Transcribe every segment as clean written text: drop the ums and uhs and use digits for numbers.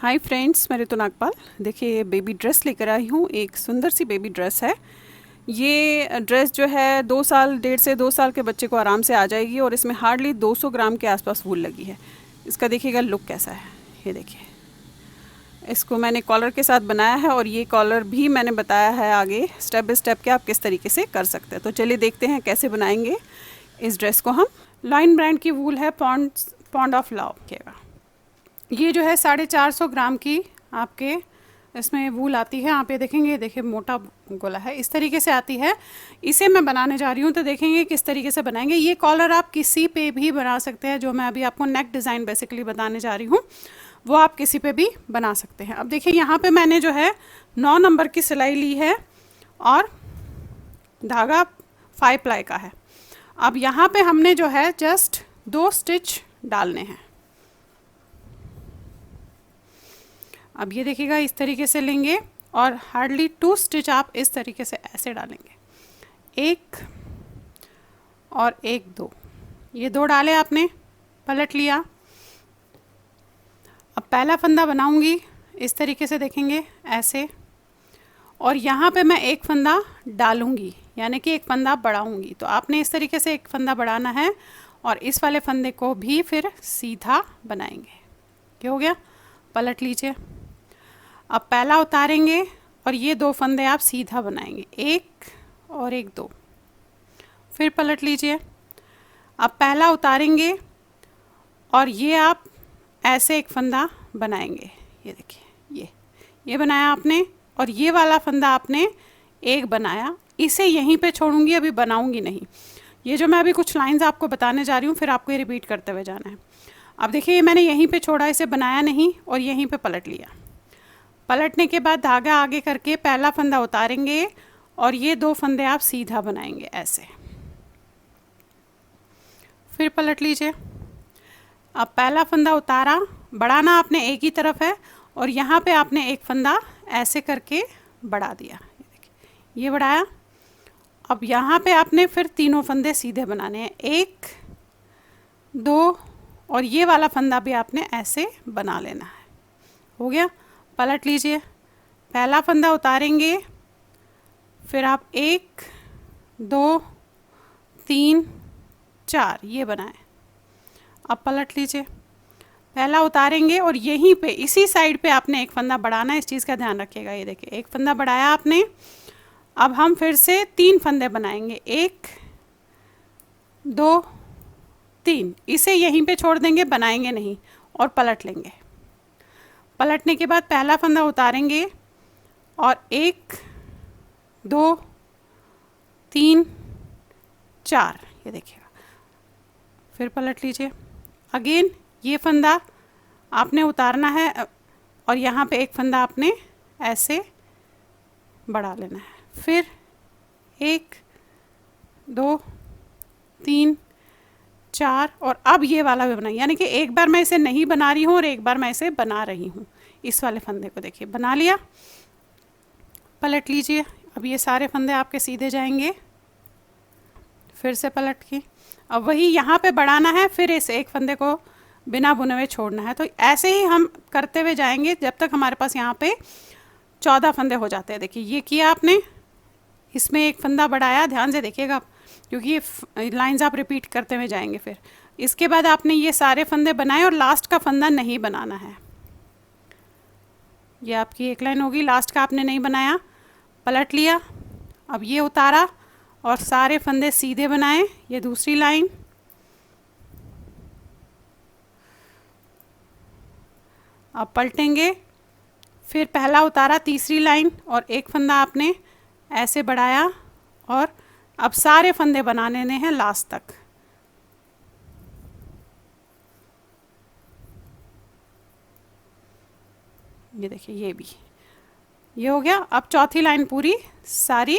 Hi friends, मैं ऋतु नागपाल। देखिए, baby dress लेकर आई हूँ। एक सुंदर सी बेबी ड्रेस है। ये ड्रेस जो है 2 साल, 1.5 से 2 साल के बच्चे को आराम से आ जाएगी और इसमें हार्डली 200 ग्राम के आसपास वूल लगी है। इसका देखिएगा लुक कैसा है। ये देखिए, इसको मैंने कॉलर के साथ बनाया है और ये कॉलर भी मैंने बताया है आगे स्टेप बाय स्टेप के आप किस तरीके से कर सकते हैं। तो चलिए देखते हैं कैसे बनाएंगे इस ड्रेस को हम। लाइन ब्रांड की वूल है, पॉन्ड ऑफ लव केगा। ये जो है 450 ग्राम की आपके इसमें वूल आती है। आप ये देखेंगे, देखिए मोटा गोला है, इस तरीके से आती है। इसे मैं बनाने जा रही हूँ, तो देखेंगे किस तरीके से बनाएंगे। ये कॉलर आप किसी पे भी बना सकते हैं। जो मैं अभी आपको नेक डिज़ाइन बेसिकली बताने जा रही हूँ वो आप किसी पे भी बना सकते हैं। अब देखिए, यहाँ पे मैंने जो है 9 नंबर की सिलाई ली है और धागा 5 प्लाई का है। अब यहाँ पे हमने जो है जस्ट 2 स्टिच डालने हैं। अब ये देखिएगा, इस तरीके से लेंगे और हार्डली 2 स्टिच आप इस तरीके से ऐसे डालेंगे। 1 और 1, 2, ये 2 डाले आपने, पलट लिया। अब पहला फंदा बनाऊंगी इस तरीके से, देखेंगे ऐसे, और यहाँ पे मैं एक फंदा डालूंगी, यानी कि एक फंदा बढ़ाऊंगी। तो आपने इस तरीके से एक फंदा बढ़ाना है और इस वाले फंदे को भी फिर सीधा बनाएंगे। क्या हो गया? पलट लीजिए। अब पहला उतारेंगे और ये 2 फंदे आप सीधा बनाएंगे, 1 और 1, 2, फिर पलट लीजिए। अब पहला उतारेंगे और ये आप ऐसे एक फंदा बनाएंगे। ये देखिए, ये बनाया आपने और ये वाला फंदा आपने एक बनाया। इसे यहीं पे छोड़ूंगी, अभी बनाऊंगी नहीं। ये जो मैं अभी कुछ लाइंस आपको बताने जा रही हूँ, फिर आपको ये रिपीट करते हुए जाना है। अब देखिए, ये मैंने यहीं पे छोड़ा, इसे बनाया नहीं और यहीं पे पलट लिया। पलटने के बाद धागा आगे करके पहला फंदा उतारेंगे और ये 2 फंदे आप सीधा बनाएंगे ऐसे, फिर पलट लीजिए। अब पहला फंदा उतारा, बढ़ाना आपने एक ही तरफ है और यहाँ पे आपने एक फंदा ऐसे करके बढ़ा दिया। ये देखिए, ये बढ़ाया। अब यहाँ पे आपने फिर तीनों फंदे सीधे बनाने हैं, 1, 2 और ये वाला फंदा भी आपने ऐसे बना लेना है। हो गया? पलट लीजिए। पहला फंदा उतारेंगे, फिर आप 1, 2, 3, 4 ये बनाएं। अब पलट लीजिए। पहला उतारेंगे और यहीं पे इसी साइड पे आपने एक फंदा बढ़ाना है, इस चीज़ का ध्यान रखिएगा। ये देखिए, एक फंदा बढ़ाया आपने। अब हम फिर से 3 फंदे बनाएंगे, 1, 2, 3। इसे यहीं पे छोड़ देंगे, बनाएंगे नहीं और पलट लेंगे। पलटने के बाद पहला फंदा उतारेंगे और 1, 2, 3, 4 ये देखिएगा, फिर पलट लीजिए। अगेन ये फंदा आपने उतारना है और यहाँ पे एक फंदा आपने ऐसे बढ़ा लेना है। फिर 1, 2, 3, 4 और अब ये वाला भी बनाइए, यानी कि एक बार मैं इसे नहीं बना रही हूँ और एक बार मैं इसे बना रही हूँ। इस वाले फंदे को देखिए, बना लिया, पलट लीजिए। अब ये सारे फंदे आपके सीधे जाएंगे, फिर से पलट के। अब वही यहाँ पे बढ़ाना है, फिर इस एक फंदे को बिना बुने हुए छोड़ना है। तो ऐसे ही हम करते हुए जाएंगे जब तक हमारे पास यहाँ पे 14 फंदे हो जाते हैं। देखिए, ये किया आपने, इसमें एक फंदा बढ़ाया, ध्यान से देखिएगा क्योंकि ये लाइंस आप रिपीट करते हुए जाएंगे। फिर इसके बाद आपने ये सारे फंदे बनाए और लास्ट का फंदा नहीं बनाना है। ये आपकी एक लाइन होगी, लास्ट का आपने नहीं बनाया, पलट लिया। अब ये उतारा और सारे फंदे सीधे बनाए, ये दूसरी लाइन। अब पलटेंगे, फिर पहला उतारा, तीसरी लाइन और एक फंदा आपने ऐसे बढ़ाया और अब सारे फंदे बनाने हैं लास्ट तक। ये देखिए, ये भी ये हो गया। अब चौथी लाइन पूरी सारी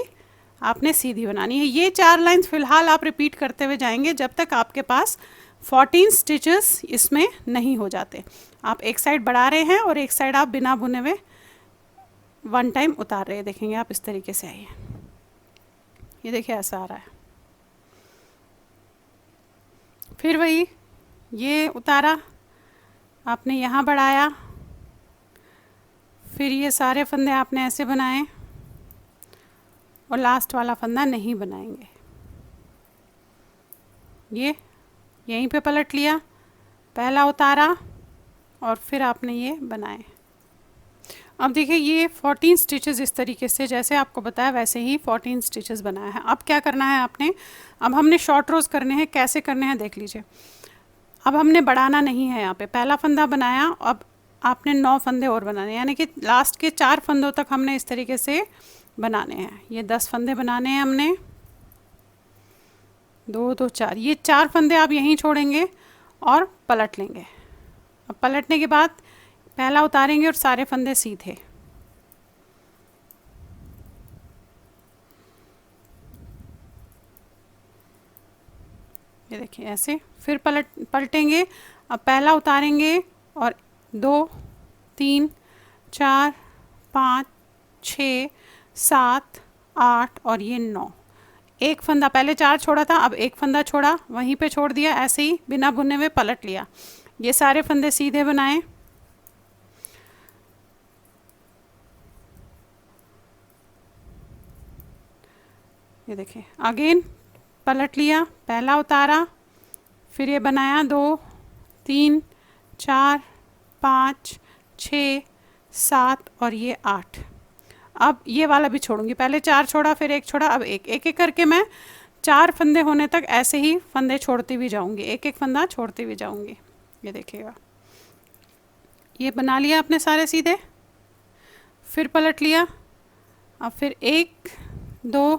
आपने सीधी बनानी है। ये 4 लाइंस फिलहाल आप रिपीट करते हुए जाएंगे जब तक आपके पास 14 स्टिचेस इसमें नहीं हो जाते। आप एक साइड बढ़ा रहे हैं और एक साइड आप बिना बुने हुए 1 टाइम उतार रहे हैं। देखेंगे आप इस तरीके से आइए, ये देखिए ऐसा आ रहा है। फिर वही ये उतारा आपने, यहाँ बढ़ाया, फिर ये सारे फंदे आपने ऐसे बनाए और लास्ट वाला फंदा नहीं बनाएंगे। ये यहीं पे पलट लिया, पहला उतारा और फिर आपने ये बनाए। अब देखिए ये 14 स्टिचेस इस तरीके से जैसे आपको बताया वैसे ही 14 स्टिचेस बनाया है। अब क्या करना है आपने, अब हमने शॉर्ट रोज करने हैं। कैसे करने हैं देख लीजिए। अब हमने बढ़ाना नहीं है, यहाँ पे पहला फंदा बनाया, अब आपने 9 फंदे और बनाने हैं, यानी कि लास्ट के 4 फंदों तक हमने इस तरीके से बनाने हैं। ये 10 फंदे बनाने हैं हमने, 2 2 4, ये 4 फंदे आप यहीं छोड़ेंगे और पलट लेंगे। अब पलटने के बाद पहला उतारेंगे और सारे फंदे सीधे, ये देखिए ऐसे। फिर पलटेंगे। अब पहला उतारेंगे और 2 3 4 5 6 7 8 और ये 9। एक फंदा पहले 4 छोड़ा था, अब एक फंदा छोड़ा, वहीं पे छोड़ दिया, ऐसे ही बिना बुने हुए पलट लिया। ये सारे फंदे सीधे बनाए। ये देखिए अगेन पलट लिया, पहला उतारा, फिर ये बनाया 2 3 4 5 6 7 और ये 8। अब ये वाला भी छोड़ूंगी, पहले 4 छोड़ा, फिर एक छोड़ा, अब एक एक करके मैं 4 फंदे होने तक ऐसे ही फंदे छोड़ती भी जाऊंगी, एक एक फंदा छोड़ती भी जाऊंगी। ये देखिएगा, ये बना लिया आपने सारे सीधे, फिर पलट लिया। अब फिर 1 2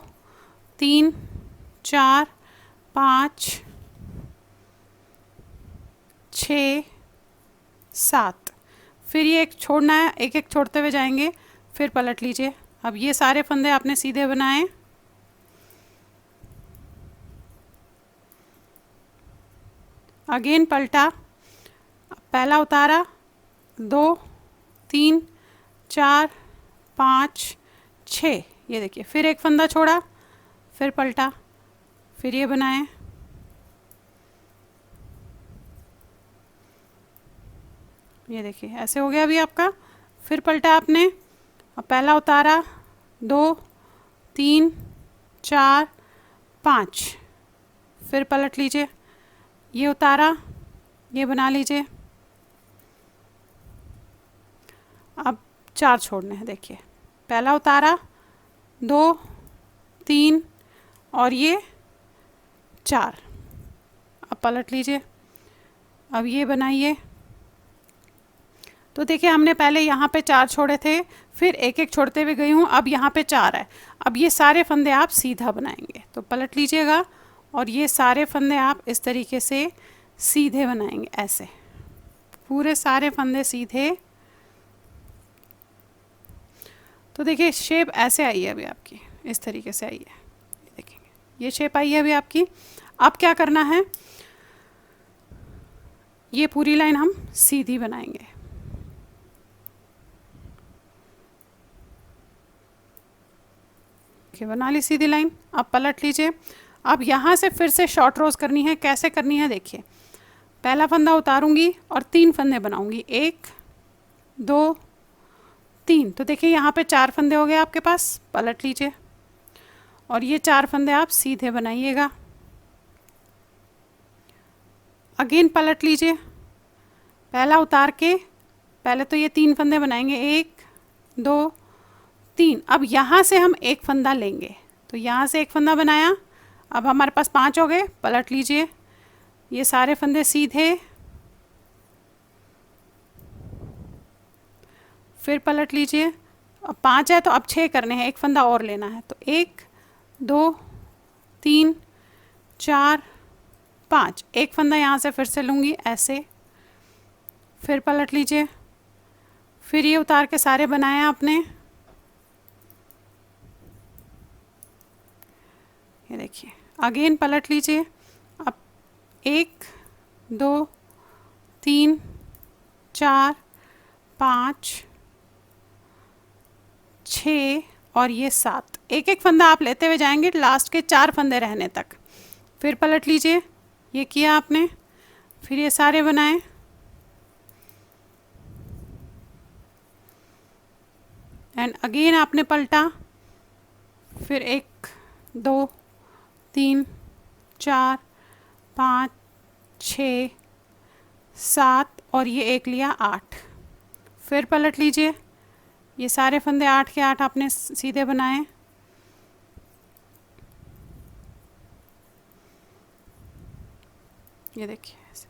3 4 5 6 7, फिर ये एक छोड़ना है, एक एक छोड़ते हुए जाएंगे, फिर पलट लीजिए। अब ये सारे फंदे आपने सीधे बनाए, अगेन पलटा, पहला उतारा, 2 3 4 5 6, ये देखिए, फिर एक फंदा छोड़ा, फिर पलटा, फिर ये बनाए, ये देखिए ऐसे हो गया अभी आपका। फिर पलटा आपने, अब पहला उतारा, 2 3 4 5, फिर पलट लीजिए, ये उतारा, ये बना लीजिए। अब 4 छोड़ने हैं, देखिए पहला उतारा, 2 3 और ये 4, अब पलट लीजिए, अब ये बनाइए। तो देखिए हमने पहले यहाँ पे 4 छोड़े थे, फिर एक एक छोड़ते हुए गई हूँ, अब यहाँ पे 4 है। अब ये सारे फंदे आप सीधा बनाएंगे, तो पलट लीजिएगा और ये सारे फंदे आप इस तरीके से सीधे बनाएंगे, ऐसे पूरे सारे फंदे सीधे। तो देखिए शेप ऐसे आई है अभी आपकी, इस तरीके से आई है, देखेंगे ये शेप आई है अभी आपकी। अब क्या करना है, ये पूरी लाइन हम सीधी बनाएंगे, बना ली सीधी लाइन। अब पलट लीजिए। अब यहाँ से फिर से शॉर्ट रोज करनी है। कैसे करनी है देखिए, पहला फंदा उतारूंगी और 3 फंदे बनाऊंगी, 1 2 3। तो देखिए यहाँ पे 4 फंदे हो गए आपके पास, पलट लीजिए और ये 4 फंदे आप सीधे बनाइएगा, अगेन पलट लीजिए, पहला उतार के पहले तो ये 3 फंदे बनाएंगे, 1 2 3। अब यहाँ से हम एक फंदा लेंगे, तो यहाँ से एक फंदा बनाया, अब हमारे पास 5 हो गए, पलट लीजिए, ये सारे फंदे सीधे, फिर पलट लीजिए। अब 5 है तो अब 6 करने हैं, एक फंदा और लेना है, तो 1 2 3 4 5, एक फंदा यहाँ से फिर से लूँगी ऐसे, फिर पलट लीजिए, फिर ये उतार के सारे बनाए आपने, ये देखिए अगेन पलट लीजिए। अब 1 2 3 4 5 6 और ये 7, एक एक फंदा आप लेते हुए जाएंगे लास्ट के 4 फंदे रहने तक, फिर पलट लीजिए, ये किया आपने, फिर ये सारे बनाए, एंड अगेन आपने पलटा, फिर 1 2 3 4 5 6 7 और ये एक लिया 8, फिर पलट लीजिए। ये सारे फंदे 8 के 8 आपने सीधे बनाए। ये देखिए ऐसे,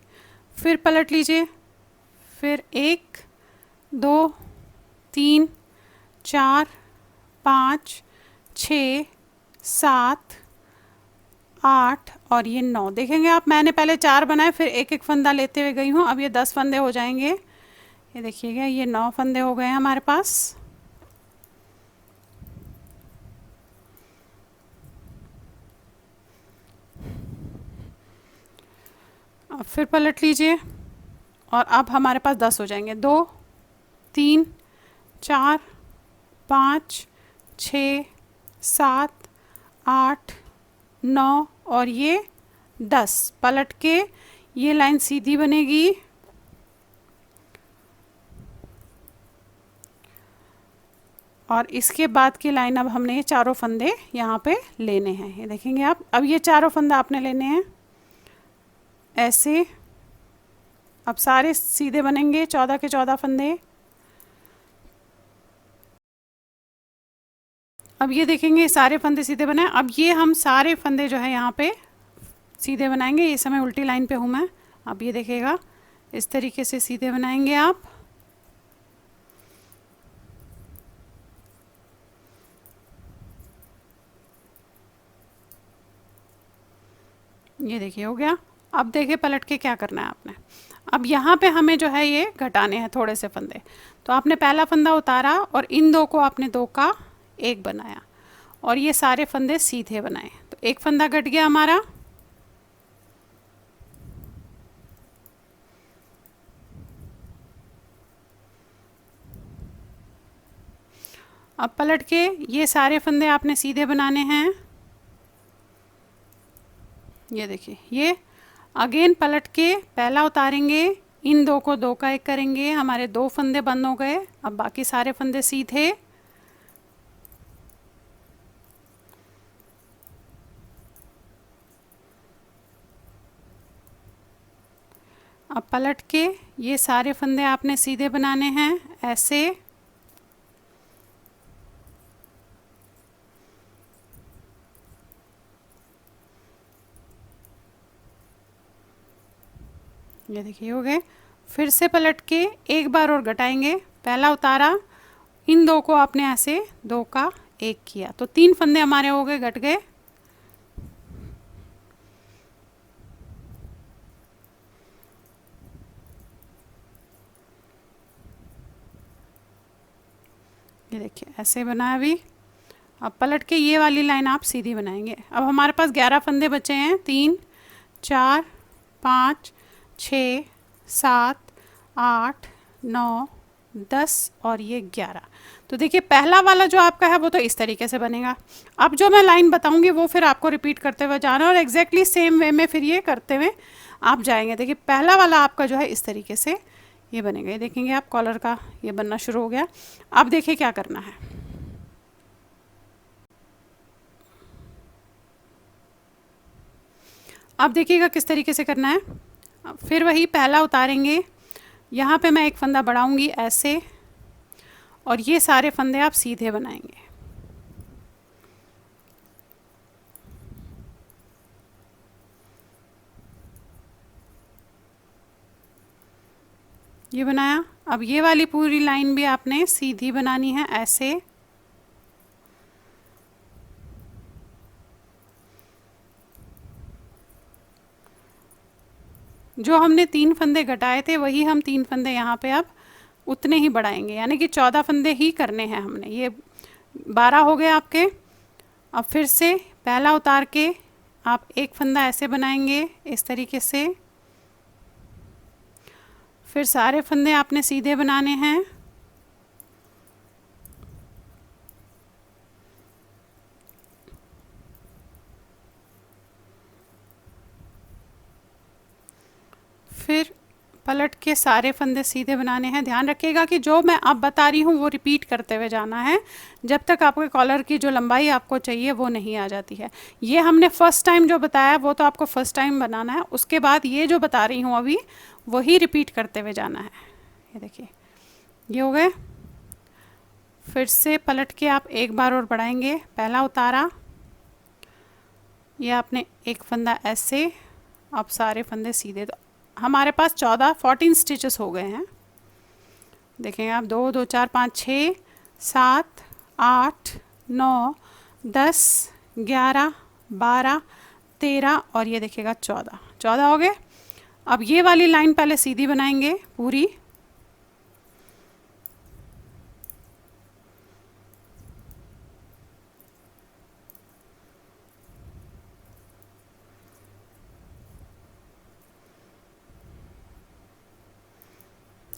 फिर पलट लीजिए, फिर 1 2 3 4 5 6 7 8 और ये 9। देखेंगे आप, मैंने पहले 4 बनाए, फिर एक एक फंदा लेते हुए गई हूँ। अब ये 10 फंदे हो जाएंगे। ये देखिएगा, ये 9 फंदे हो गए हैं हमारे पास। अब फिर पलट लीजिए और अब हमारे पास 10 हो जाएंगे। 2 3 4 5 6 7 8 9 और ये 10। पलट के ये लाइन सीधी बनेगी और इसके बाद की लाइन अब हमने ये चारों फंदे यहाँ पे लेने हैं। ये देखेंगे आप, अब ये चारों फंदे आपने लेने हैं ऐसे। अब सारे सीधे बनेंगे, 14 के 14 फंदे। अब ये देखेंगे सारे फंदे सीधे बने। अब ये हम सारे फंदे जो है यहाँ पे सीधे बनाएंगे। इस समय उल्टी लाइन पे हूँ मैं। अब ये देखिएगा, इस तरीके से सीधे बनाएंगे आप। ये देखिए हो गया। अब देखिए पलट के क्या करना है आपने। अब यहाँ पे हमें जो है ये घटाने हैं थोड़े से फंदे। तो आपने पहला फंदा उतारा और इन दो को आपने 2 का 1 बनाया और ये सारे फंदे सीधे बनाए। तो एक फंदा घट गया हमारा। अब पलट के ये सारे फंदे आपने सीधे बनाने हैं। ये देखिए, ये अगेन पलट के पहला उतारेंगे, इन 2 को 2 का 1 करेंगे। हमारे 2 फंदे बंद हो गए। अब बाकी सारे फंदे सीधे। अब पलट के ये सारे फंदे आपने सीधे बनाने हैं ऐसे। ये देखिए हो गए। फिर से पलट के एक बार और घटाएंगे। पहला उतारा, इन 2 को आपने ऐसे 2 का 1 किया, तो 3 फंदे हमारे हो गए, घट गए। ये देखिए ऐसे बना अभी। अब पलट के ये वाली लाइन आप सीधी बनाएंगे। अब हमारे पास 11 फंदे बचे हैं। 3 4 5 6 7 8 9 10 और ये 11। तो देखिए पहला वाला जो आपका है वो तो इस तरीके से बनेगा। अब जो मैं लाइन बताऊंगी वो फिर आपको रिपीट करते हुए जाना और एग्जैक्टली सेम वे में फिर ये करते हुए आप जाएंगे। देखिए पहला वाला आपका जो है इस तरीके से ये बनेगा। ये देखेंगे आप, कॉलर का ये बनना शुरू हो गया। अब देखिए क्या करना है। अब देखिएगा किस तरीके से करना है। फिर वही पहला उतारेंगे, यहाँ पे मैं एक फंदा बढ़ाऊंगी ऐसे और ये सारे फंदे आप सीधे बनाएंगे। ये बनाया। अब ये वाली पूरी लाइन भी आपने सीधी बनानी है ऐसे। जो हमने 3 फंदे घटाए थे वही हम 3 फंदे यहाँ पे अब उतने ही बढ़ाएंगे, यानी कि 14 फंदे ही करने हैं हमने। ये 12 हो गए आपके। अब फिर से पहला उतार के आप एक फंदा ऐसे बनाएंगे इस तरीके से। फिर सारे फंदे आपने सीधे बनाने हैं। फिर पलट के सारे फंदे सीधे बनाने हैं। ध्यान रखिएगा कि जो मैं अब बता रही हूँ वो रिपीट करते हुए जाना है जब तक आपके कॉलर की जो लंबाई आपको चाहिए वो नहीं आ जाती है। ये हमने फर्स्ट टाइम जो बताया वो तो आपको फर्स्ट टाइम बनाना है, उसके बाद ये जो बता रही हूँ अभी वही रिपीट करते हुए जाना है। ये देखिए ये हो गए। फिर से पलट के आप एक बार और बढ़ाएंगे, पहला उतारा, ये आपने एक फंदा ऐसे, अब सारे फंदे सीधे। तो हमारे पास 14 स्टिचेस हो गए हैं। देखेंगे आप 2 2 4 5 6 7 8 9 10 11 12 13 और ये देखिएगा 14 हो गए। अब ये वाली लाइन पहले सीधी बनाएंगे पूरी,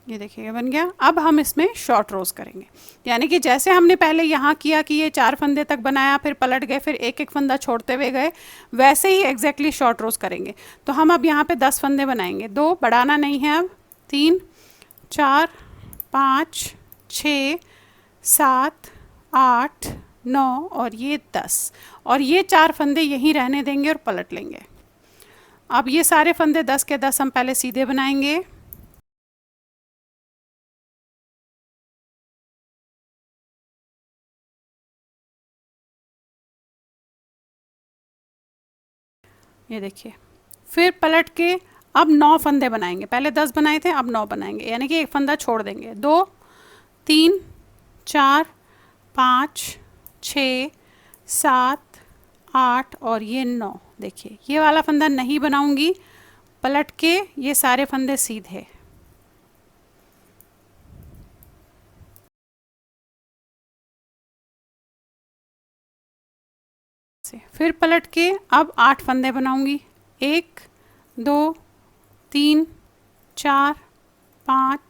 ये देखिए बन गया। अब हम इसमें शॉर्ट रोज करेंगे, यानी कि जैसे हमने पहले यहाँ किया कि ये 4 फंदे तक बनाया, फिर पलट गए, फिर एक एक फंदा छोड़ते हुए गए, वैसे ही एग्जैक्टली शॉर्ट रोज करेंगे। तो हम अब यहाँ पे 10 फंदे बनाएंगे, 2 बढ़ाना नहीं है, अब 3 4 5 6 7 8 9 और ये 10, और ये 4 फंदे यहीं रहने देंगे और पलट लेंगे। अब ये सारे फंदे 10 के 10 हम पहले सीधे बनाएंगे, ये देखिए। फिर पलट के अब 9 फंदे बनाएंगे, पहले 10 बनाए थे अब 9 बनाएंगे, यानी कि एक फंदा छोड़ देंगे। 2 3 4 5 6 7 8 और ये 9। देखिए ये वाला फंदा नहीं बनाऊंगी, पलट के ये सारे फंदे सीधे, फिर पलट के अब 8 फंदे बनाऊंगी, 1 2 3 4 5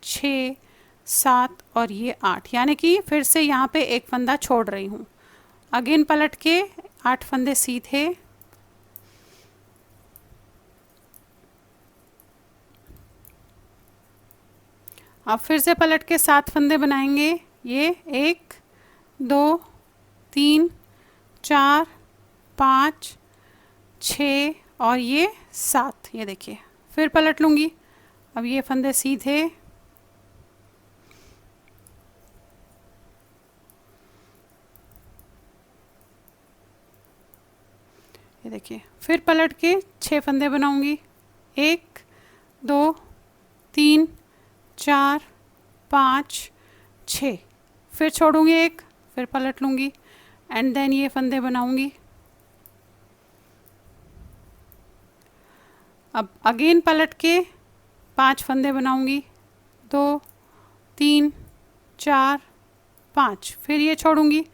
6 7 और ये 8, यानी कि फिर से यहाँ पे एक फंदा छोड़ रही हूँ। अगेन पलट के 8 फंदे सीधे, अब फिर से पलट के 7 फंदे बनाएंगे, ये 1 2 3 4 5 6 और ये 7, ये देखिए। फिर पलट लूँगी, अब ये फंदे सीधे, ये देखिए। फिर पलट के 6 फंदे बनाऊंगी, 1 2 3 4 5 6, फिर छोड़ूंगी एक, फिर पलट लूँगी एंड देन ये फंदे बनाऊंगी। अब अगेन पलट के 5 फंदे बनाऊंगी, 2 3 4 5, फिर ये छोड़ूंगी,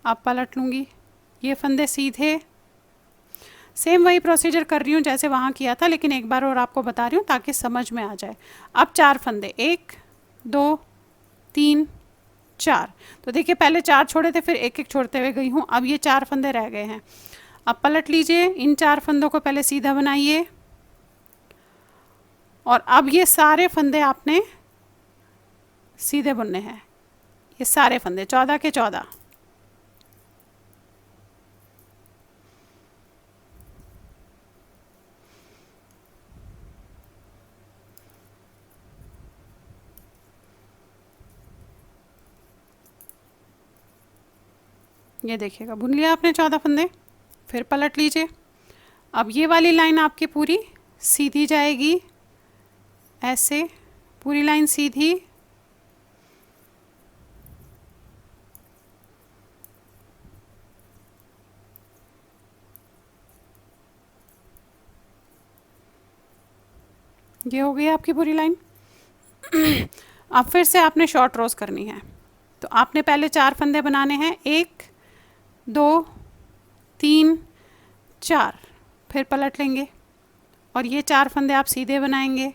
अब पलट लूँगी, ये फंदे सीधे। सेम वही प्रोसीजर कर रही हूँ जैसे वहाँ किया था, लेकिन एक बार और आपको बता रही हूँ ताकि समझ में आ जाए। अब 4 फंदे, 1 2 3 4, तो देखिए पहले 4 छोड़े थे, फिर एक एक छोड़ते हुए गई हूँ, अब ये 4 फंदे रह गए हैं। अब पलट लीजिए, इन 4 फंदों को पहले सीधा बनाइए और अब ये सारे फंदे आपने सीधे बुनने हैं, ये सारे फंदे 14 के 14। ये देखिएगा बुन लिया आपने 14 फंदे। फिर पलट लीजिए, अब ये वाली लाइन आपकी पूरी सीधी जाएगी, ऐसे पूरी लाइन सीधी, ये हो गई आपकी पूरी लाइन। अब फिर से आपने शॉर्ट रोज करनी है, तो आपने पहले 4 फंदे बनाने हैं, 1 2 3 4, फिर पलट लेंगे और ये 4 फंदे आप सीधे बनाएंगे।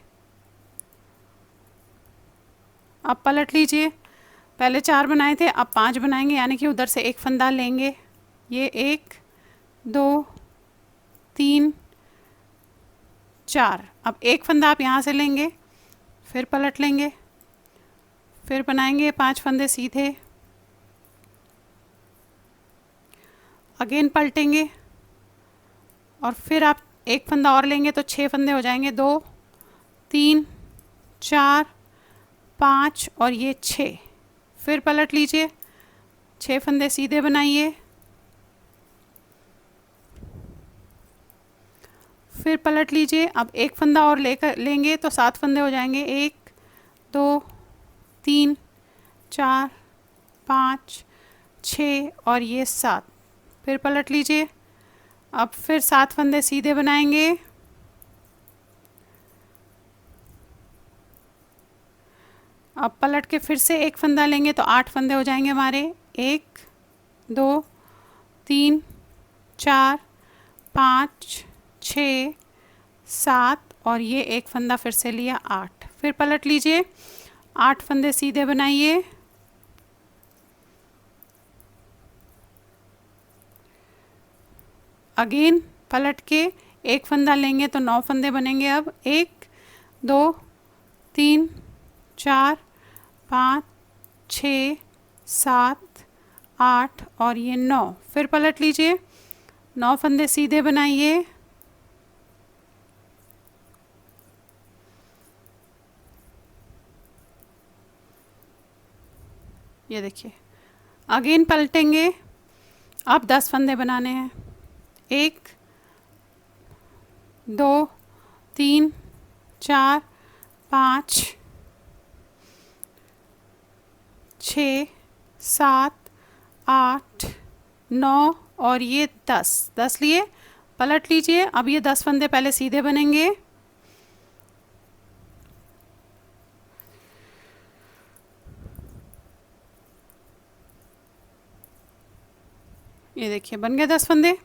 अब पलट लीजिए, पहले 4 बनाए थे अब 5 बनाएंगे, यानी कि उधर से एक फंदा लेंगे, ये 1 2 3 4। अब एक फंदा आप यहाँ से लेंगे, फिर पलट लेंगे, फिर बनाएंगे 5 फंदे सीधे, अगेन पलटेंगे और फिर आप एक फंदा और लेंगे तो 6 फंदे हो जाएंगे। 2 3 4 5 और ये 6। फिर पलट लीजिए, 6 फंदे सीधे बनाइए, फिर पलट लीजिए। अब एक फंदा और लेंगे तो 7 फंदे हो जाएंगे। 1 2 3 4 5 6 और ये 7। फिर पलट लीजिए। अब फिर 7 फंदे सीधे बनाएंगे, अब पलट के फिर से एक फंदा लेंगे तो 8 फंदे हो जाएंगे हमारे। 1 2 3 4 5 6 7 और ये एक फंदा फिर से लिया 8। फिर पलट लीजिए, 8 फंदे सीधे बनाइए, अगेन पलट के एक फंदा लेंगे तो 9 फंदे बनेंगे। अब 1 2 3 4 5 6 7 8 और ये 9। फिर पलट लीजिए, 9 फंदे सीधे बनाइए, ये देखिए। अगेन पलटेंगे, अब 10 फंदे बनाने हैं। 1 2 3 4 5 6 7 8 9 और ये 10 लिए, पलट लीजिए। अब ये 10 फंदे पहले सीधे बनेंगे, ये देखिए बन गए 10 फंदे।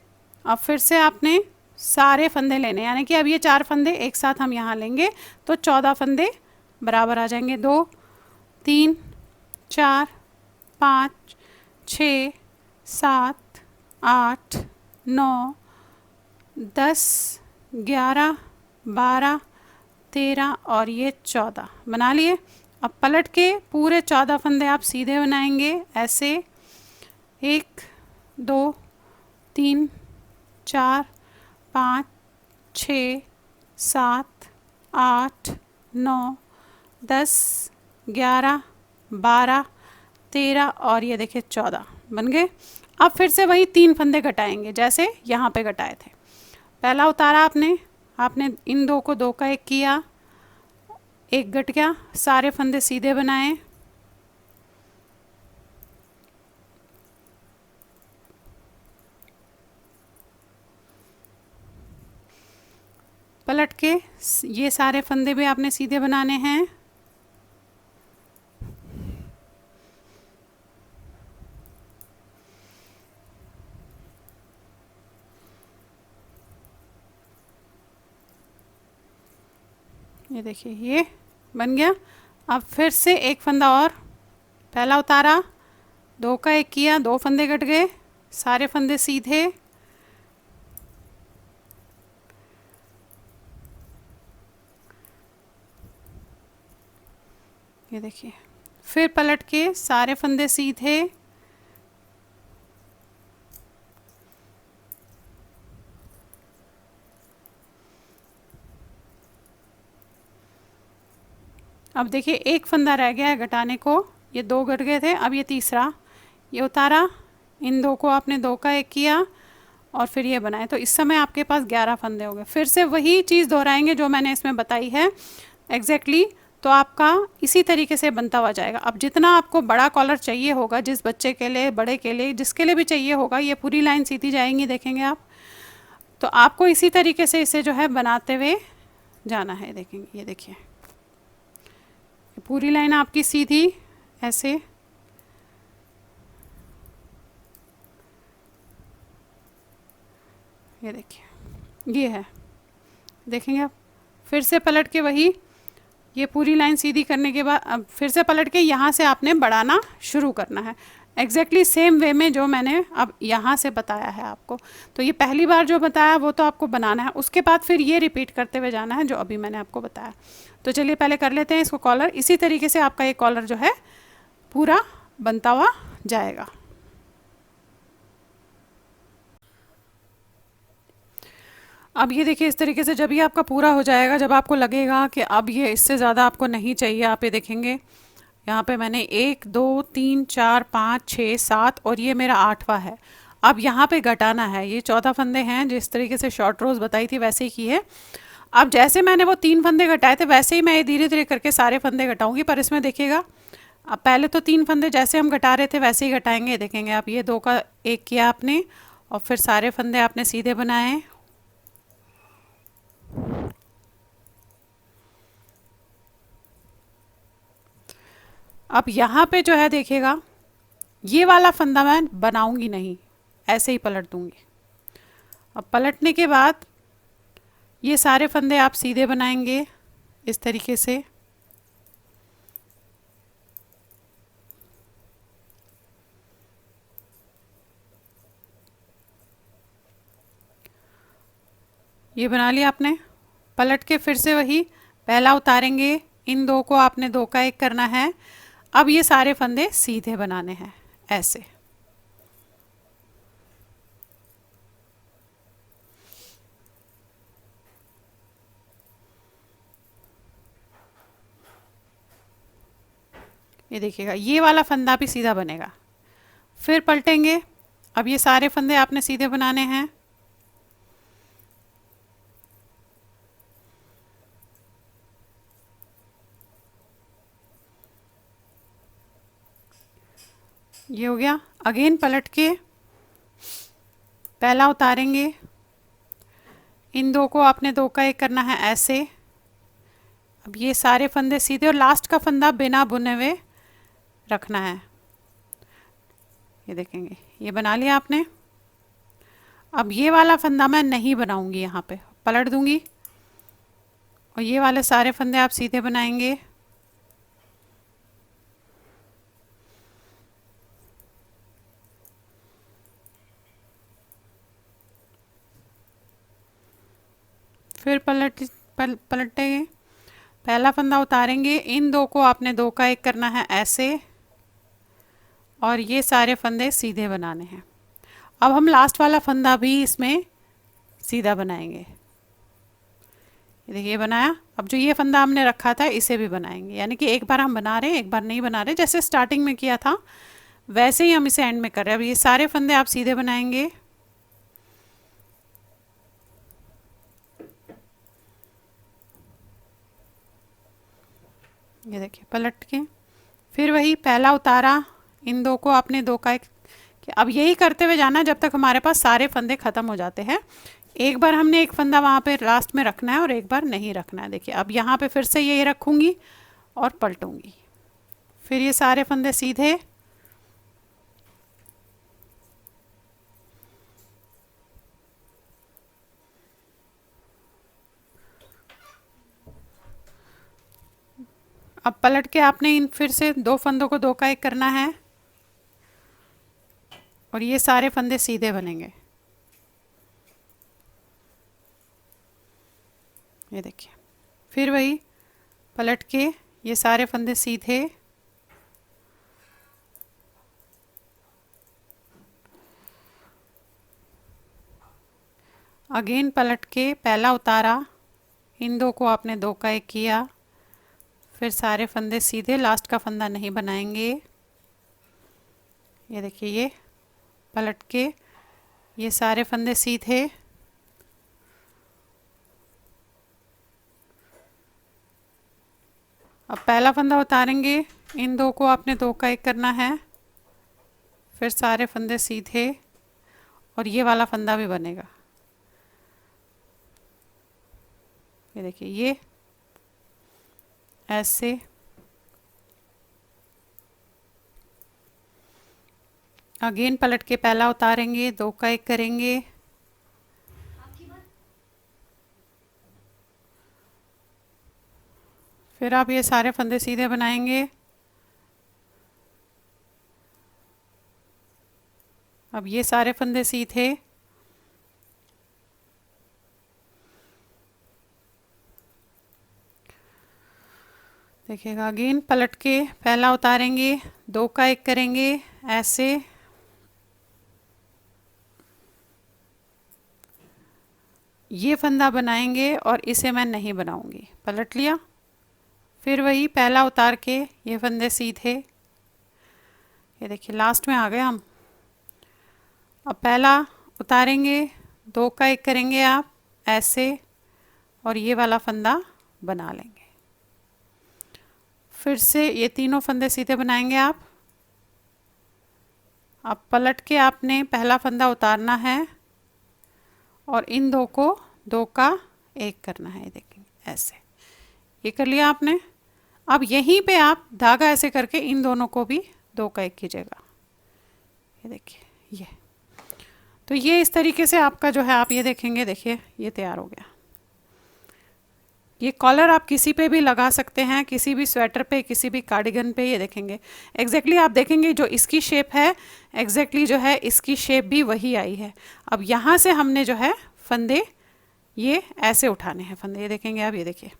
अब फिर से आपने सारे फंदे लेने, यानी कि अब ये 4 फंदे एक साथ हम यहाँ लेंगे तो 14 फंदे बराबर आ जाएंगे। 2 3 4 5 6 7 8 9 10 11 12 13 और ये 14 बना लिए। अब पलट के पूरे 14 फंदे आप सीधे बनाएंगे ऐसे। 1 2 3 4 5 6 7 8 9 10 11 12 13 और ये देखिए 14 बन गए। अब फिर से वही 3 फंदे घटाएंगे जैसे यहाँ पे घटाए थे। पहला उतारा आपने इन 2 को 2 का 1 किया, 1 घट गया, सारे फंदे सीधे बनाए, पलट के ये सारे फंदे भी आपने सीधे बनाने हैं। ये देखिए ये बन गया। अब फिर से एक फंदा और, पहला उतारा, 2 का 1 किया, 2 फंदे कट गए, सारे फंदे सीधे, ये देखिए। फिर पलट के सारे फंदे सीधे, अब देखिए एक फंदा रह गया है घटाने को, ये 2 घट गए थे, अब ये तीसरा, ये उतारा, इन 2 को आपने 2 का 1 किया और फिर ये बनाए, तो इस समय आपके पास 11 फंदे हो गए। फिर से वही चीज़ दोहराएंगे जो मैंने इसमें बताई है एग्जैक्टली, तो आपका इसी तरीके से बनता हुआ जाएगा। अब जितना आपको बड़ा कॉलर चाहिए होगा, जिस बच्चे के लिए, बड़े के लिए, जिसके लिए भी चाहिए होगा, ये पूरी लाइन सीधी जाएंगी, देखेंगे आप। तो आपको इसी तरीके से इसे जो है बनाते हुए जाना है। देखेंगे, ये देखिए पूरी लाइन आपकी सीधी ऐसे, ये देखिए ये है, देखेंगे आप। फिर से पलट के वही, ये पूरी लाइन सीधी करने के बाद अब फिर से पलट के यहाँ से आपने बढ़ाना शुरू करना है। एग्जैक्टली सेम वे में जो मैंने अब यहाँ से बताया है आपको। तो ये पहली बार जो बताया वो तो आपको बनाना है, उसके बाद फिर ये रिपीट करते हुए जाना है जो अभी मैंने आपको बताया। तो चलिए पहले कर लेते हैं इसको कॉलर। इसी तरीके से आपका ये कॉलर जो है पूरा बनता हुआ जाएगा। अब ये देखिए इस तरीके से जब ये आपका पूरा हो जाएगा, जब आपको लगेगा कि अब ये इससे ज़्यादा आपको नहीं चाहिए, आप ये देखेंगे यहाँ पे मैंने 1 2 3 4 5 6 7 और ये मेरा 8वां है। अब यहाँ पे घटाना है, ये 14 फंदे हैं, जिस तरीके से शॉर्ट रोज़ बताई थी वैसे ही की है। अब जैसे मैंने वो 3 फंदे घटाए थे वैसे ही मैं ये धीरे धीरे करके सारे फंदे घटाऊंगी, पर इसमें देखिएगा अब पहले तो 3 फंदे जैसे हम घटा रहे थे वैसे ही घटाएंगे। देखेंगे आप ये 2 का 1 किया आपने और फिर सारे फंदे आपने सीधे बनाए। अब यहाँ पे जो है देखिएगा ये वाला फंदा मैं बनाऊंगी नहीं, ऐसे ही पलट दूंगी। अब पलटने के बाद ये सारे फंदे आप सीधे बनाएंगे इस तरीके से। ये बना लिया आपने। पलट के फिर से वही पहला उतारेंगे, इन 2 को आपने 2 का 1 करना है। अब ये सारे फंदे सीधे बनाने हैं ऐसे। ये देखिएगा ये वाला फंदा भी सीधा बनेगा। फिर पलटेंगे, अब ये सारे फंदे आपने सीधे बनाने हैं। ये हो गया। अगेन पलट के पहला उतारेंगे, इन 2 को आपने 2 का 1 करना है ऐसे। अब ये सारे फंदे सीधे और लास्ट का फंदा बिना बुने हुए रखना है। ये देखेंगे ये बना लिया आपने। अब ये वाला फंदा मैं नहीं बनाऊंगी, यहाँ पे पलट दूंगी और ये वाले सारे फंदे आप सीधे बनाएंगे। फिर पलटेंगे, पहला फंदा उतारेंगे, इन 2 को आपने 2 का 1 करना है ऐसे और ये सारे फंदे सीधे बनाने हैं। अब हम लास्ट वाला फंदा भी इसमें सीधा बनाएंगे। ये देखिए बनाया। अब जो ये फंदा हमने रखा था इसे भी बनाएंगे, यानी कि एक बार हम बना रहे हैं एक बार नहीं बना रहे, जैसे स्टार्टिंग में किया था वैसे ही हम इसे एंड में कर रहे हैं। अब ये सारे फंदे आप सीधे बनाएंगे। ये देखिए पलट के फिर वही पहला उतारा, इन 2 को आपने 2 का 1। अब यही करते हुए जाना जब तक हमारे पास सारे फंदे ख़त्म हो जाते हैं। एक बार हमने एक फंदा वहाँ पे लास्ट में रखना है और एक बार नहीं रखना है। देखिए अब यहाँ पे फिर से यही रखूँगी और पलटूँगी, फिर ये सारे फंदे सीधे। अब पलट के आपने इन फिर से 2 फंदों को 2 का 1 करना है और ये सारे फंदे सीधे बनेंगे। ये देखिए फिर वही पलट के ये सारे फंदे सीधे। अगेन पलट के पहला उतारा, इन 2 को आपने 2 का 1 किया, फिर सारे फंदे सीधे, लास्ट का फंदा नहीं बनाएंगे। ये देखिए ये पलट के ये सारे फंदे सीधे। अब पहला फंदा उतारेंगे, इन 2 को आपने 2 का 1 करना है, फिर सारे फंदे सीधे और ये वाला फंदा भी बनेगा। ये देखिए ये ऐसे। अगेन पलट के पहला उतारेंगे, 2 का 1 करेंगे, फिर आप ये सारे फंदे सीधे बनाएंगे। अब ये सारे फंदे सीधे, देखिएगा अगेन पलट के पहला उतारेंगे, 2 का 1 करेंगे ऐसे, ये फंदा बनाएंगे और इसे मैं नहीं बनाऊंगी, पलट लिया, फिर वही पहला उतार के ये फंदे सीधे, ये देखिए लास्ट में आ गए हम। अब पहला उतारेंगे, 2 का 1 करेंगे आप ऐसे और ये वाला फंदा बना लेंगे, फिर से ये तीनों फंदे सीधे बनाएंगे आप। अब पलट के आपने पहला फंदा उतारना है और इन 2 को 2 का 1 करना है, ये देखेंगे ऐसे, ये कर लिया आपने। अब यहीं पे आप धागा ऐसे करके इन दोनों को भी 2 का 1 कीजिएगा, ये देखिए ये। तो ये इस तरीके से आपका जो है आप ये देखेंगे, देखिए ये तैयार हो गया। ये कॉलर आप किसी पे भी लगा सकते हैं, किसी भी स्वेटर पे, किसी भी कार्डिगन पे, ये देखेंगे एग्जैक्टली आप देखेंगे जो इसकी शेप है एग्जैक्टली जो है इसकी शेप भी वही आई है। अब यहाँ से हमने जो है फंदे ये ऐसे उठाने हैं फंदे, ये देखेंगे आप, ये देखिए।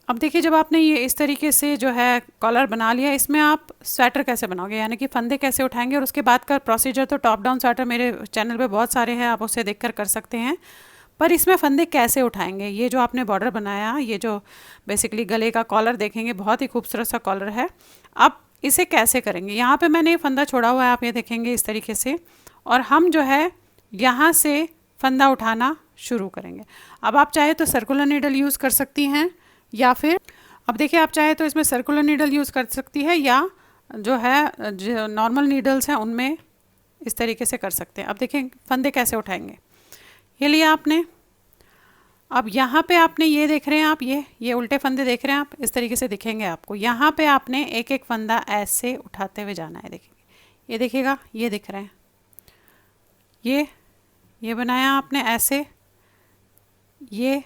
अब देखिए जब आपने ये इस तरीके से जो है कॉलर बना लिया, इसमें आप स्वेटर कैसे बनाओगे, यानी कि फंदे कैसे उठाएंगे, और उसके बाद का प्रोसीजर तो टॉप डाउन स्वेटर मेरे चैनल पे बहुत सारे हैं, आप उससे देखकर कर सकते हैं। पर इसमें फंदे कैसे उठाएंगे, ये जो आपने बॉर्डर बनाया, ये जो बेसिकली गले का कॉलर देखेंगे, बहुत ही खूबसूरत सा कॉलर है। अब इसे कैसे करेंगे, यहाँ पे मैंने फंदा छोड़ा हुआ है, आप ये देखेंगे इस तरीके से, और हम जो है यहाँ से फंदा उठाना शुरू करेंगे। अब आप चाहे तो सर्कुलर नीडल यूज़ कर सकती हैं, या फिर अब देखिए आप चाहे तो इसमें सर्कुलर नीडल यूज़ कर सकती है, या जो है जो नॉर्मल नीडल्स हैं उनमें इस तरीके से कर सकते हैं। अब देखिए फंदे कैसे उठाएंगे, ये लिया आपने। अब यहाँ पे आपने ये देख रहे हैं आप, ये उल्टे फंदे देख रहे हैं आप, इस तरीके से दिखेंगे आपको। यहाँ पे आपने एक एक फंदा ऐसे उठाते हुए जाना है, देखेंगे ये देखिएगा, ये दिख रहे हैं, ये बनाया आपने ऐसे, ये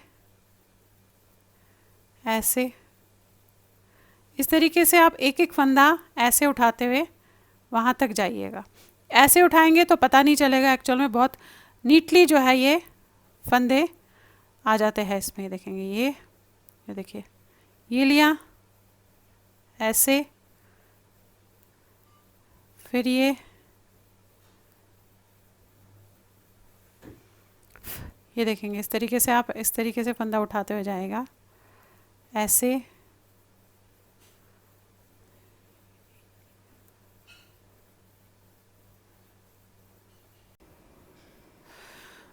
ऐसे, इस तरीके से आप एक एक फंदा ऐसे उठाते हुए वहाँ तक जाइएगा। ऐसे उठाएंगे तो पता नहीं चलेगा एक्चुअल में, बहुत नीटली जो है ये फंदे आ जाते हैं इसमें, देखेंगे ये देखिए, ये लिया ऐसे, फिर ये देखेंगे इस तरीके से, आप इस तरीके से फंदा उठाते हुए जाएगा ऐसे।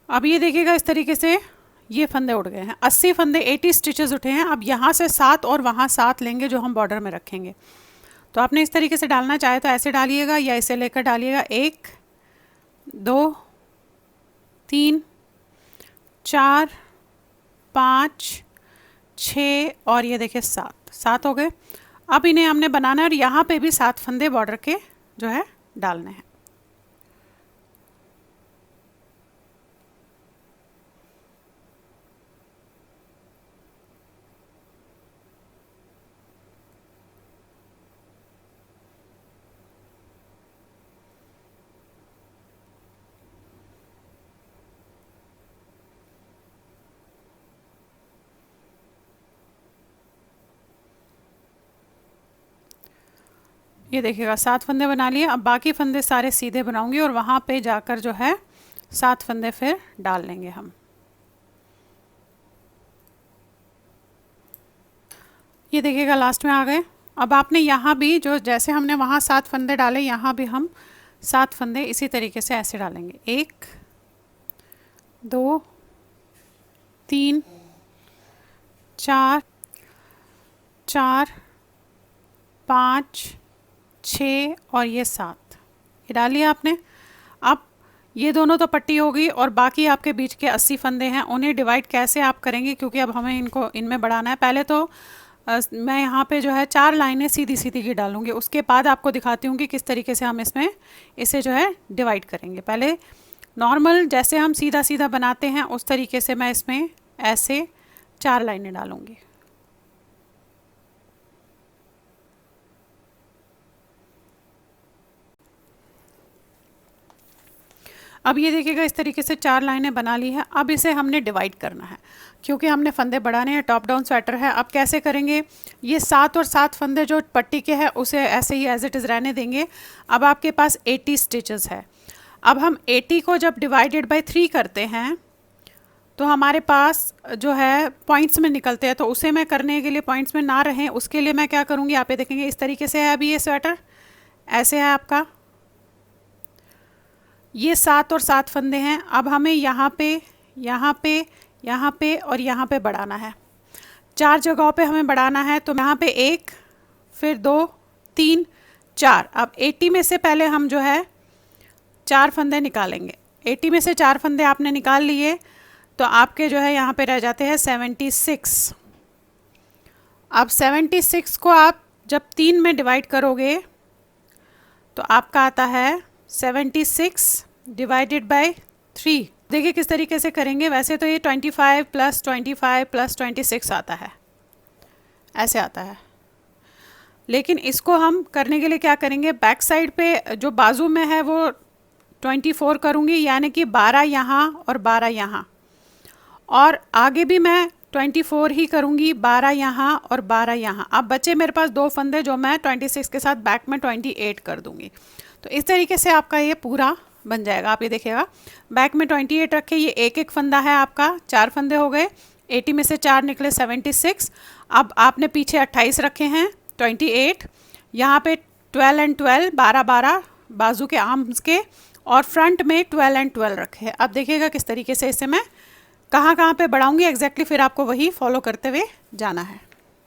अब ये देखिएगा इस तरीके से ये फंदे उठ गए हैं, 80 फंदे 80 स्टिचेस उठे हैं। अब यहाँ से 7 और वहाँ 7 लेंगे जो हम बॉर्डर में रखेंगे। तो आपने इस तरीके से डालना चाहे तो ऐसे डालिएगा या इसे लेकर डालिएगा, 1 2 3 4 5 6 और ये देखिए 7 हो गए। अब इन्हें हमने बनाना है और यहाँ पे भी 7 फंदे बॉर्डर के जो है डालने हैं। ये देखिएगा 7 फंदे बना लिए। अब बाकी फंदे सारे सीधे बनाऊंगी और वहाँ पे जाकर जो है 7 फंदे फिर डाल लेंगे हम। ये देखिएगा लास्ट में आ गए। अब आपने यहाँ भी जो जैसे हमने वहाँ 7 फंदे डाले, यहाँ भी हम 7 फंदे इसी तरीके से ऐसे डालेंगे, 1 2 3 4 4 5 6 और ये 7, ये डालिए आपने। अब ये दोनों तो पट्टी हो गई और बाकी आपके बीच के 80 फंदे हैं, उन्हें डिवाइड कैसे आप करेंगे, क्योंकि अब हमें इनको इनमें बढ़ाना है। पहले तो मैं यहाँ पे जो है 4 लाइनें सीधी सीधी की डालूंगी, उसके बाद आपको दिखाती हूँ कि किस तरीके से हम इसमें इसे जो है डिवाइड करेंगे। पहले नॉर्मल जैसे हम सीधा सीधा बनाते हैं उस तरीके से मैं इसमें ऐसे 4 लाइनें डालूँगी। अब ये देखिएगा इस तरीके से 4 लाइनें बना ली है। अब इसे हमने डिवाइड करना है क्योंकि हमने फंदे बढ़ाने हैं, टॉप डाउन स्वेटर है। अब कैसे करेंगे, ये 7 और 7 फंदे जो पट्टी के हैं उसे ऐसे ही एज इट इज़ रहने देंगे। अब आपके पास 80 स्टिचेस है। अब हम 80 को जब डिवाइडेड बाय 3 करते हैं तो हमारे पास जो है पॉइंट्स में निकलते हैं, तो उसे मैं करने के लिए पॉइंट्स में ना रहें उसके लिए मैं क्या करूँगी, आप ये देखेंगे इस तरीके से है। अभी ये स्वेटर ऐसे है आपका, ये 7 और 7 फंदे हैं। अब हमें यहाँ पे, यहाँ पे, यहाँ पे और यहाँ पे बढ़ाना है। 4 जगहों पे हमें बढ़ाना है। तो यहाँ पे 1, फिर 2, 3, 4। अब 80 में से पहले हम जो है 4 फंदे निकालेंगे। 80 में से 4 फंदे आपने निकाल लिए तो आपके जो है यहाँ पे रह जाते हैं 76। अब 76 को आप जब 3 में डिवाइड करोगे तो आपका आता है 76 डिवाइडेड बाय 3। देखिए किस तरीके से करेंगे। वैसे तो ये 25 + 25 + 26 आता है, ऐसे आता है, लेकिन इसको हम करने के लिए क्या करेंगे, बैक साइड पे जो बाजू में है वो 24 करूँगी, यानी कि 12 यहाँ और 12 यहाँ, और आगे भी मैं 24 ही करूँगी, 12 यहाँ और 12 यहाँ। अब बचे मेरे पास 2 फंदे जो मैं 26 के साथ बैक में 28 कर दूँगी। तो इस तरीके से आपका ये पूरा बन जाएगा। आप ये देखिएगा बैक में 28 रखे, ये एक एक फंदा है आपका, 4 फंदे हो गए। 80 में से 4 निकले 76। अब आपने पीछे 28 रखे हैं, 28, यहाँ पे 12 एंड 12, 12 12 बाजू के आर्म्स के, और फ्रंट में 12 एंड 12 रखे हैं। अब देखिएगा किस तरीके से इसे मैं कहाँ कहाँ पे बढ़ाऊंगी एग्जैक्टली, फिर आपको वही फॉलो करते हुए जाना है।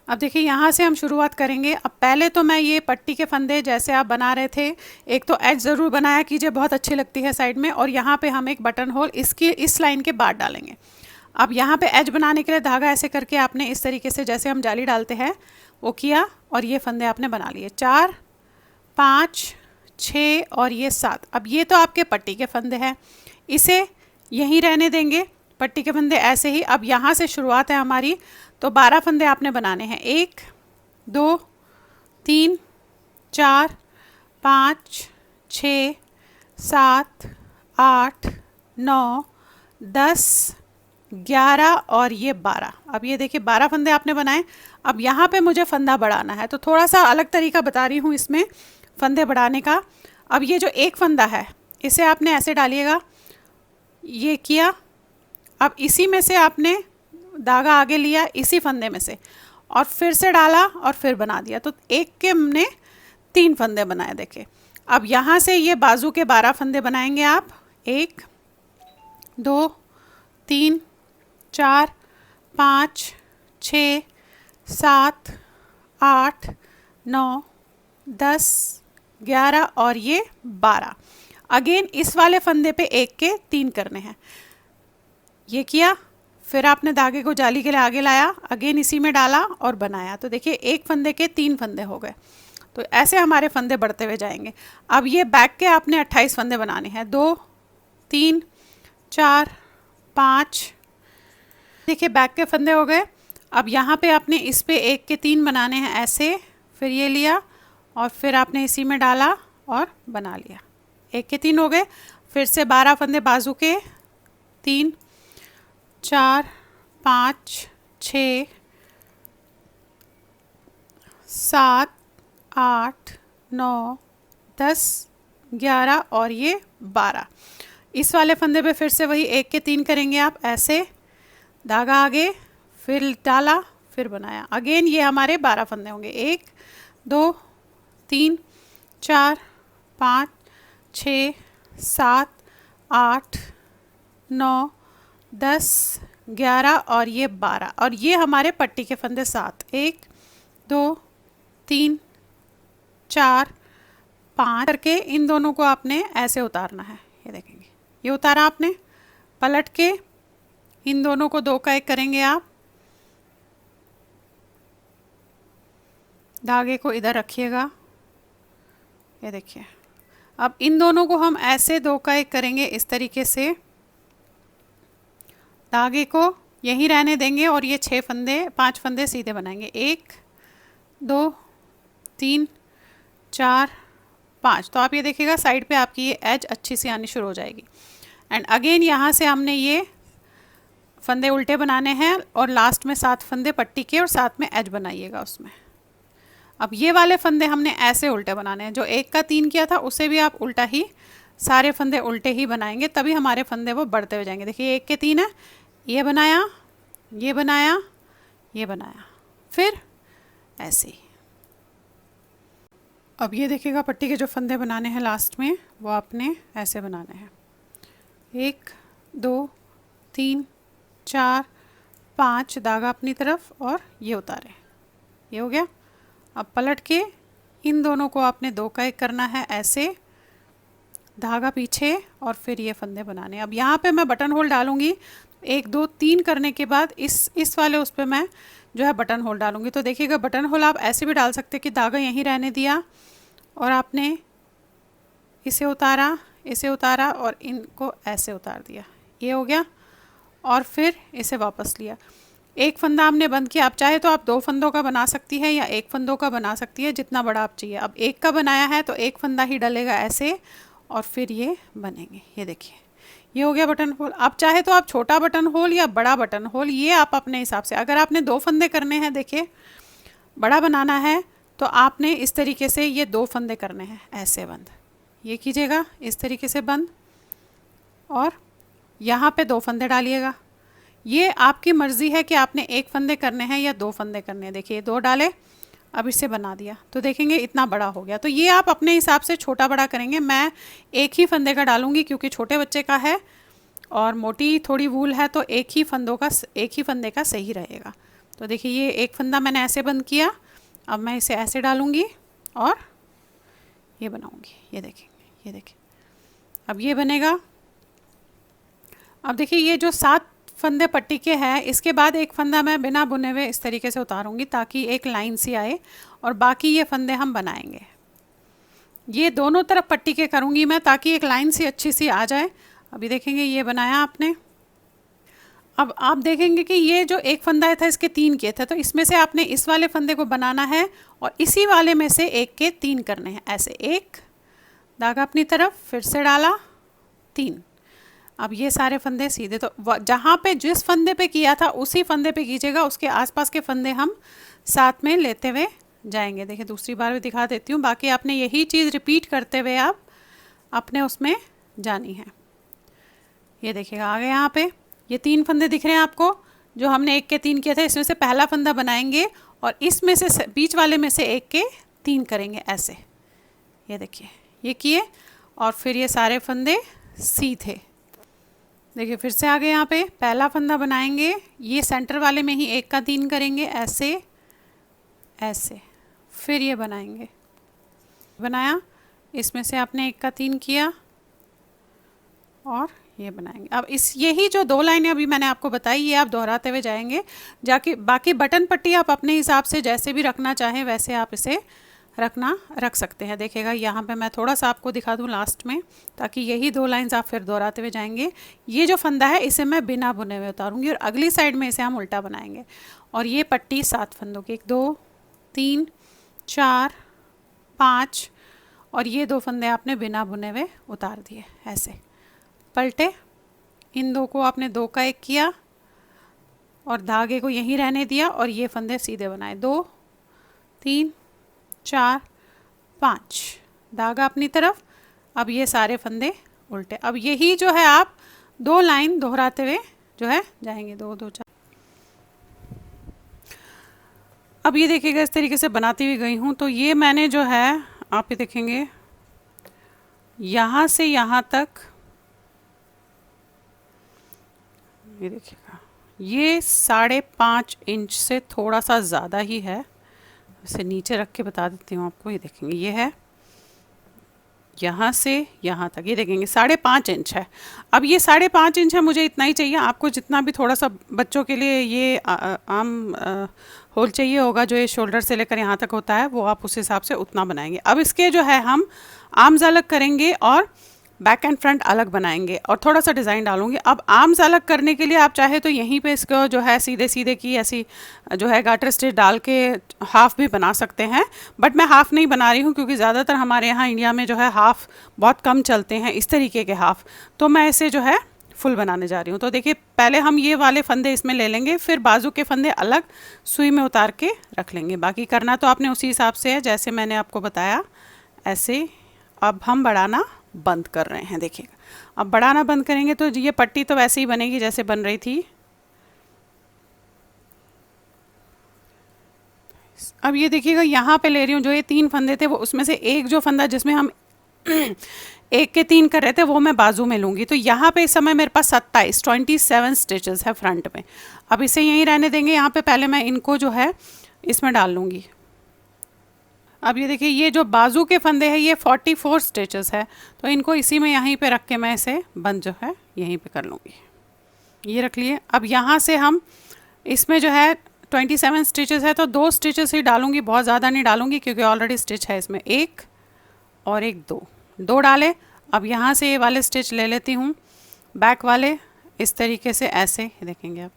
अब देखिए यहाँ से हम शुरुआत करेंगे। अब पहले तो मैं ये पट्टी के फंदे जैसे आप बना रहे थे, एक तो एज ज़रूर बनाया कीजिए, बहुत अच्छी लगती है साइड में, और यहाँ पे हम एक बटन होल इसकी इस लाइन के बाद डालेंगे। अब यहाँ पे एज बनाने के लिए धागा ऐसे करके आपने इस तरीके से जैसे हम जाली डालते हैं वो किया, और ये फंदे आपने बना लिए 4, 5, 6 और ये 7। अब ये तो आपके पट्टी के फंदे हैं, इसे यहीं रहने देंगे, पट्टी के फंदे ऐसे ही। अब यहाँ से शुरुआत है हमारी, तो 12 फंदे आपने बनाने हैं। 1, 2, 3, 4, 5, 6, 7, 8, 9, 10, 11 और ये 12। अब ये देखिए 12 फंदे आपने बनाए। अब यहाँ पे मुझे फंदा बढ़ाना है, तो थोड़ा सा अलग तरीका बता रही हूँ इसमें फंदे बढ़ाने का। अब ये जो एक फंदा है इसे आपने ऐसे डालिएगा, ये किया। अब इसी में से आपने धागा आगे लिया, इसी फंदे में से, और फिर से डाला और फिर बना दिया, तो एक के हमने 3 फंदे बनाए। देखे अब यहाँ से ये बाजू के 12 फंदे बनाएंगे आप। 1, 2, 3, 4, 5, 6, 7, 8, 9, 10, 11 और ये 12। अगेन इस वाले फंदे पे एक के 3 करने हैं। ये किया, फिर आपने धागे को जाली के लिए आगे लाया, अगेन इसी में डाला और बनाया, तो देखिए एक फंदे के 3 फंदे हो गए। तो ऐसे हमारे फंदे बढ़ते हुए जाएंगे। अब ये बैक के आपने 28 फंदे बनाने हैं। 2, 3, 4, 5, देखिए बैक के फंदे हो गए। अब यहाँ पे आपने इस पे एक के 3 बनाने हैं ऐसे, फिर ये लिया और फिर आपने इसी में डाला और बना लिया, एक के 3 हो गए। फिर से 12 फंदे बाजू के, 3, 4, 5, 6, 7, 8, 9, 10, 11 और ये 12। इस वाले फंदे पे फिर से वही एक के 3 करेंगे आप ऐसे, धागा आगे, फिर डाला, फिर बनाया। अगेन ये हमारे 12 फंदे होंगे। 1, 2, 3, 4, 5, 6, 7, 8, 9, 10, 11 और ये 12, और ये हमारे पट्टी के फंदे 7। 1, 2, 3, 4, 5 करके इन दोनों को आपने ऐसे उतारना है। ये देखेंगे, ये उतारा आपने, पलट के इन दोनों को 2 का 1 करेंगे आप। धागे को इधर रखिएगा, ये देखिए। अब इन दोनों को हम ऐसे 2 का 1 करेंगे इस तरीके से, धागे को यहीं रहने देंगे और ये 5 फंदे सीधे बनाएंगे। 1, 2, 3, 4, 5। तो आप ये देखिएगा साइड पे आपकी ये एज अच्छी सी आनी शुरू हो जाएगी। एंड अगेन यहाँ से हमने ये फंदे उल्टे बनाने हैं और लास्ट में 7 फंदे पट्टी के और साथ में एज बनाइएगा उसमें। अब ये वाले फंदे हमने ऐसे उल्टे बनाने हैं, जो 1 का 3 किया था उसे भी आप उल्टा ही सारे फंदे उल्टे ही बनाएंगे, तभी हमारे फंदे वो बढ़ते हुए जाएंगे। देखिए 1 के 3 है, ये बनाया, ये बनाया, ये बनाया, फिर ऐसे ही। अब ये देखिएगा पट्टी के जो फंदे बनाने हैं लास्ट में वो आपने ऐसे बनाने हैं, 1 2 3 4 5, धागा अपनी तरफ और ये उतारे, ये हो गया। अब पलट के इन दोनों को आपने 2 का 1 करना है, ऐसे धागा पीछे और फिर ये फंदे बनाने। अब यहाँ पे मैं बटन होल डालूंगी, 1 2 3 करने के बाद इस वाले उस पर मैं जो है बटन होल डालूंगी। तो देखिएगा बटन होल आप ऐसे भी डाल सकते कि धागा यहीं रहने दिया और आपने इसे उतारा और इनको ऐसे उतार दिया, ये हो गया। और फिर इसे वापस लिया, 1 फंदा हमने बंद किया। आप चाहे तो आप 2 फंदों का बना सकती है या 1 फंदों का बना सकती है, जितना बड़ा आप चाहिए। अब 1 का बनाया है तो 1 फंदा ही डलेगा ऐसे और फिर ये बनेंगे, ये देखिए ये हो गया बटन होल। आप चाहे तो आप छोटा बटन होल या बड़ा बटन होल, ये आप अपने हिसाब से, अगर आपने 2 फंदे करने हैं, देखिए बड़ा बनाना है तो आपने इस तरीके से ये 2 फंदे करने हैं, ऐसे बंद, ये कीजिएगा इस तरीके से बंद, और यहाँ पे 2 फंदे डालिएगा। ये आपकी मर्ज़ी है कि आपने 1 फंदे करने हैं या 2 फंदे करने हैं। देखिए 2 डाले, अब इसे बना दिया तो देखेंगे इतना बड़ा हो गया। तो ये आप अपने हिसाब से छोटा बड़ा करेंगे। मैं 1 ही फंदे का डालूंगी क्योंकि छोटे बच्चे का है और मोटी थोड़ी वूल है, तो 1 ही फंदे का सही रहेगा। तो देखिए ये 1 फंदा मैंने ऐसे बंद किया, अब मैं इसे ऐसे डालूंगी और ये बनाऊंगी, ये देखेंगे, ये देखिए अब ये बनेगा। अब देखिए ये जो 7 फंदे पट्टी के हैं, इसके बाद 1 फंदा मैं बिना बुने हुए इस तरीके से उतारूंगी ताकि एक लाइन सी आए, और बाकी ये फंदे हम बनाएंगे। ये दोनों तरफ पट्टी के करूंगी मैं ताकि एक लाइन सी अच्छी सी आ जाए। अभी देखेंगे ये बनाया आपने। अब आप देखेंगे कि ये जो 1 फंदा था इसके 3 किए थे, तो इसमें से आपने इस वाले फंदे को बनाना है और इसी वाले में से 1 के 3 करने हैं, ऐसे 1 धागा अपनी तरफ, फिर से डाला 3। अब ये सारे फंदे सीधे, तो जहाँ पे जिस फंदे पे किया था उसी फंदे पे कीजिएगा, उसके आसपास के फंदे हम साथ में लेते हुए जाएंगे। देखिए दूसरी बार भी दिखा देती हूँ, बाकी आपने यही चीज़ रिपीट करते हुए आप अपने उसमें जानी है। ये देखिएगा आगे यहाँ पे ये 3 फंदे दिख रहे हैं आपको, जो हमने 1 के 3 किए थे। इसमें से पहला फंदा बनाएंगे और इसमें से बीच वाले में से 1 के 3 करेंगे, ऐसे ये देखिए ये किए, और फिर ये सारे फंदे सीधे। देखिए फिर से आगे यहाँ पे पहला फंदा बनाएंगे, ये सेंटर वाले में ही 1 का 3 करेंगे, ऐसे ऐसे, फिर ये बनाएंगे, बनाया, इसमें से आपने 1 का 3 किया और ये बनाएंगे। अब यही जो 2 लाइनें अभी मैंने आपको बताई ये आप दोहराते हुए जाएंगे, जाके बाकी बटन पट्टी आप अपने हिसाब से जैसे भी रखना चाहें वैसे आप इसे रख सकते हैं। देखिएगा यहाँ पे मैं थोड़ा सा आपको दिखा दूँ लास्ट में, ताकि यही 2 लाइंस आप फिर दोहराते हुए जाएंगे। ये जो फंदा है इसे मैं बिना बुने हुए उतारूंगी और अगली साइड में इसे हम उल्टा बनाएंगे। और ये पट्टी 7 फंदों की, 1 2 3 4 5, और ये 2 फंदे आपने बिना बुने हुए उतार दिए, ऐसे पलटे, इन 2 को आपने 2 का 1 किया और धागे को यहीं रहने दिया और ये फंदे सीधे बनाए, 2 3 4 5, धागा अपनी तरफ। अब ये सारे फंदे उल्टे। अब यही जो है आप 2 लाइन दोहराते हुए जो है जाएंगे, 2 2 4। अब ये देखिएगा इस तरीके से बनाती हुई गई हूँ। तो ये मैंने जो है आप ये देखेंगे यहाँ से यहाँ तक, ये देखिएगा ये 5.5 इंच से थोड़ा सा ज़्यादा ही है। इसे नीचे रख के बता देती हूँ आपको, ये देखेंगे ये है यहाँ से यहाँ तक, ये देखेंगे 5.5 इंच है। अब ये 5.5 इंच है, मुझे इतना ही चाहिए। आपको जितना भी थोड़ा सा बच्चों के लिए ये आम होल चाहिए होगा, जो ये शोल्डर से लेकर यहाँ तक होता है, वो आप उस हिसाब से उतना बनाएंगे। अब इसके जो है हम आर्म्स अलग करेंगे और बैक एंड फ्रंट अलग बनाएंगे और थोड़ा सा डिज़ाइन डालूंगी। अब आर्म्स अलग करने के लिए आप चाहे तो यहीं पे इसको जो है सीधे सीधे की ऐसी जो है गाटर स्टिच डाल के हाफ भी बना सकते हैं, बट मैं हाफ नहीं बना रही हूँ क्योंकि ज़्यादातर हमारे यहाँ इंडिया में जो है हाफ बहुत कम चलते हैं इस तरीके के हाफ, तो मैं इसे जो है फुल बनाने जा रही हूँ। तो देखिए पहले हम ये वाले फंदे इसमें ले लेंगे, फिर बाजू के फंदे अलग सुई में उतार के रख लेंगे। बाकी करना तो आपने उसी हिसाब से है जैसे मैंने आपको बताया ऐसे। अब हम बढ़ाना बंद कर रहे हैं, देखिएगा अब बढ़ाना बंद करेंगे तो ये पट्टी तो वैसे ही बनेगी जैसे बन रही थी। अब ये देखिएगा यहाँ पे ले रही हूँ जो ये 3 फंदे थे वो उसमें से एक जो फंदा जिसमें हम एक के 3 कर रहे थे वो मैं बाजू में लूँगी। तो यहाँ पे इस समय मेरे पास 27 स्टिचेस है फ्रंट में। अब इसे यहीं रहने देंगे, यहाँ पे पहले मैं इनको जो है इसमें डाल लूँगी। अब ये देखिए ये जो बाजू के फंदे हैं ये 44 स्टिचेस है, तो इनको इसी में यहीं पे रख के मैं इसे बंद जो है यहीं पे कर लूँगी। ये रख लिए। अब यहाँ से हम इसमें जो है 27 स्टिचेस है तो 2 स्टिचेस ही डालूँगी, बहुत ज़्यादा नहीं डालूँगी क्योंकि ऑलरेडी स्टिच है इसमें, एक और एक, दो डाले। अब यहाँ से ये वाले स्टिच ले लेती हूँ बैक वाले इस तरीके से ऐसे देखेंगे आप,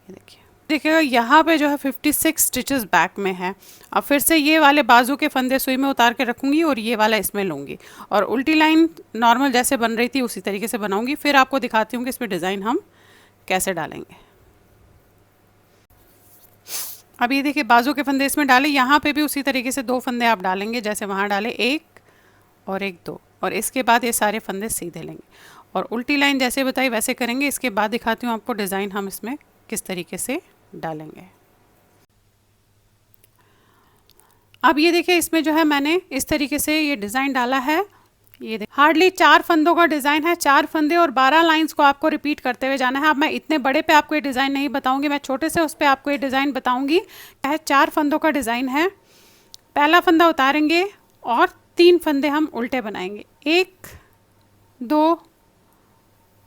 ये देखिएगा यहाँ पे जो है 56 स्टिचेस बैक में है। अब फिर से ये वाले बाजू के फंदे सुई में उतार के रखूँगी और ये वाला इसमें लूँगी और उल्टी लाइन नॉर्मल जैसे बन रही थी उसी तरीके से बनाऊँगी। फिर आपको दिखाती हूँ कि इसमें डिज़ाइन हम कैसे डालेंगे। अब ये देखिए बाजू के फंदे इसमें डाले, यहाँ पे भी उसी तरीके से 2 फंदे आप डालेंगे जैसे वहाँ डाले, एक और एक, 2, और इसके बाद ये सारे फंदे सीधे लेंगे और उल्टी लाइन जैसे बताई वैसे करेंगे। इसके बाद दिखाती हूँ आपको डिज़ाइन हम इसमें किस तरीके से डालेंगे। अब ये देखिए इसमें जो है मैंने इस तरीके से ये डिज़ाइन डाला है। ये देखिए हार्डली 4 फंदों का डिज़ाइन है, 4 फंदे और 12 लाइंस को आपको रिपीट करते हुए जाना है। अब मैं इतने बड़े पे आपको ये डिज़ाइन नहीं बताऊंगी, मैं छोटे से उस पर आपको ये डिज़ाइन बताऊंगी। 4 फंदों का डिज़ाइन है। पहला फंदा उतारेंगे और 3 फंदे हम उल्टे बनाएंगे, 1 2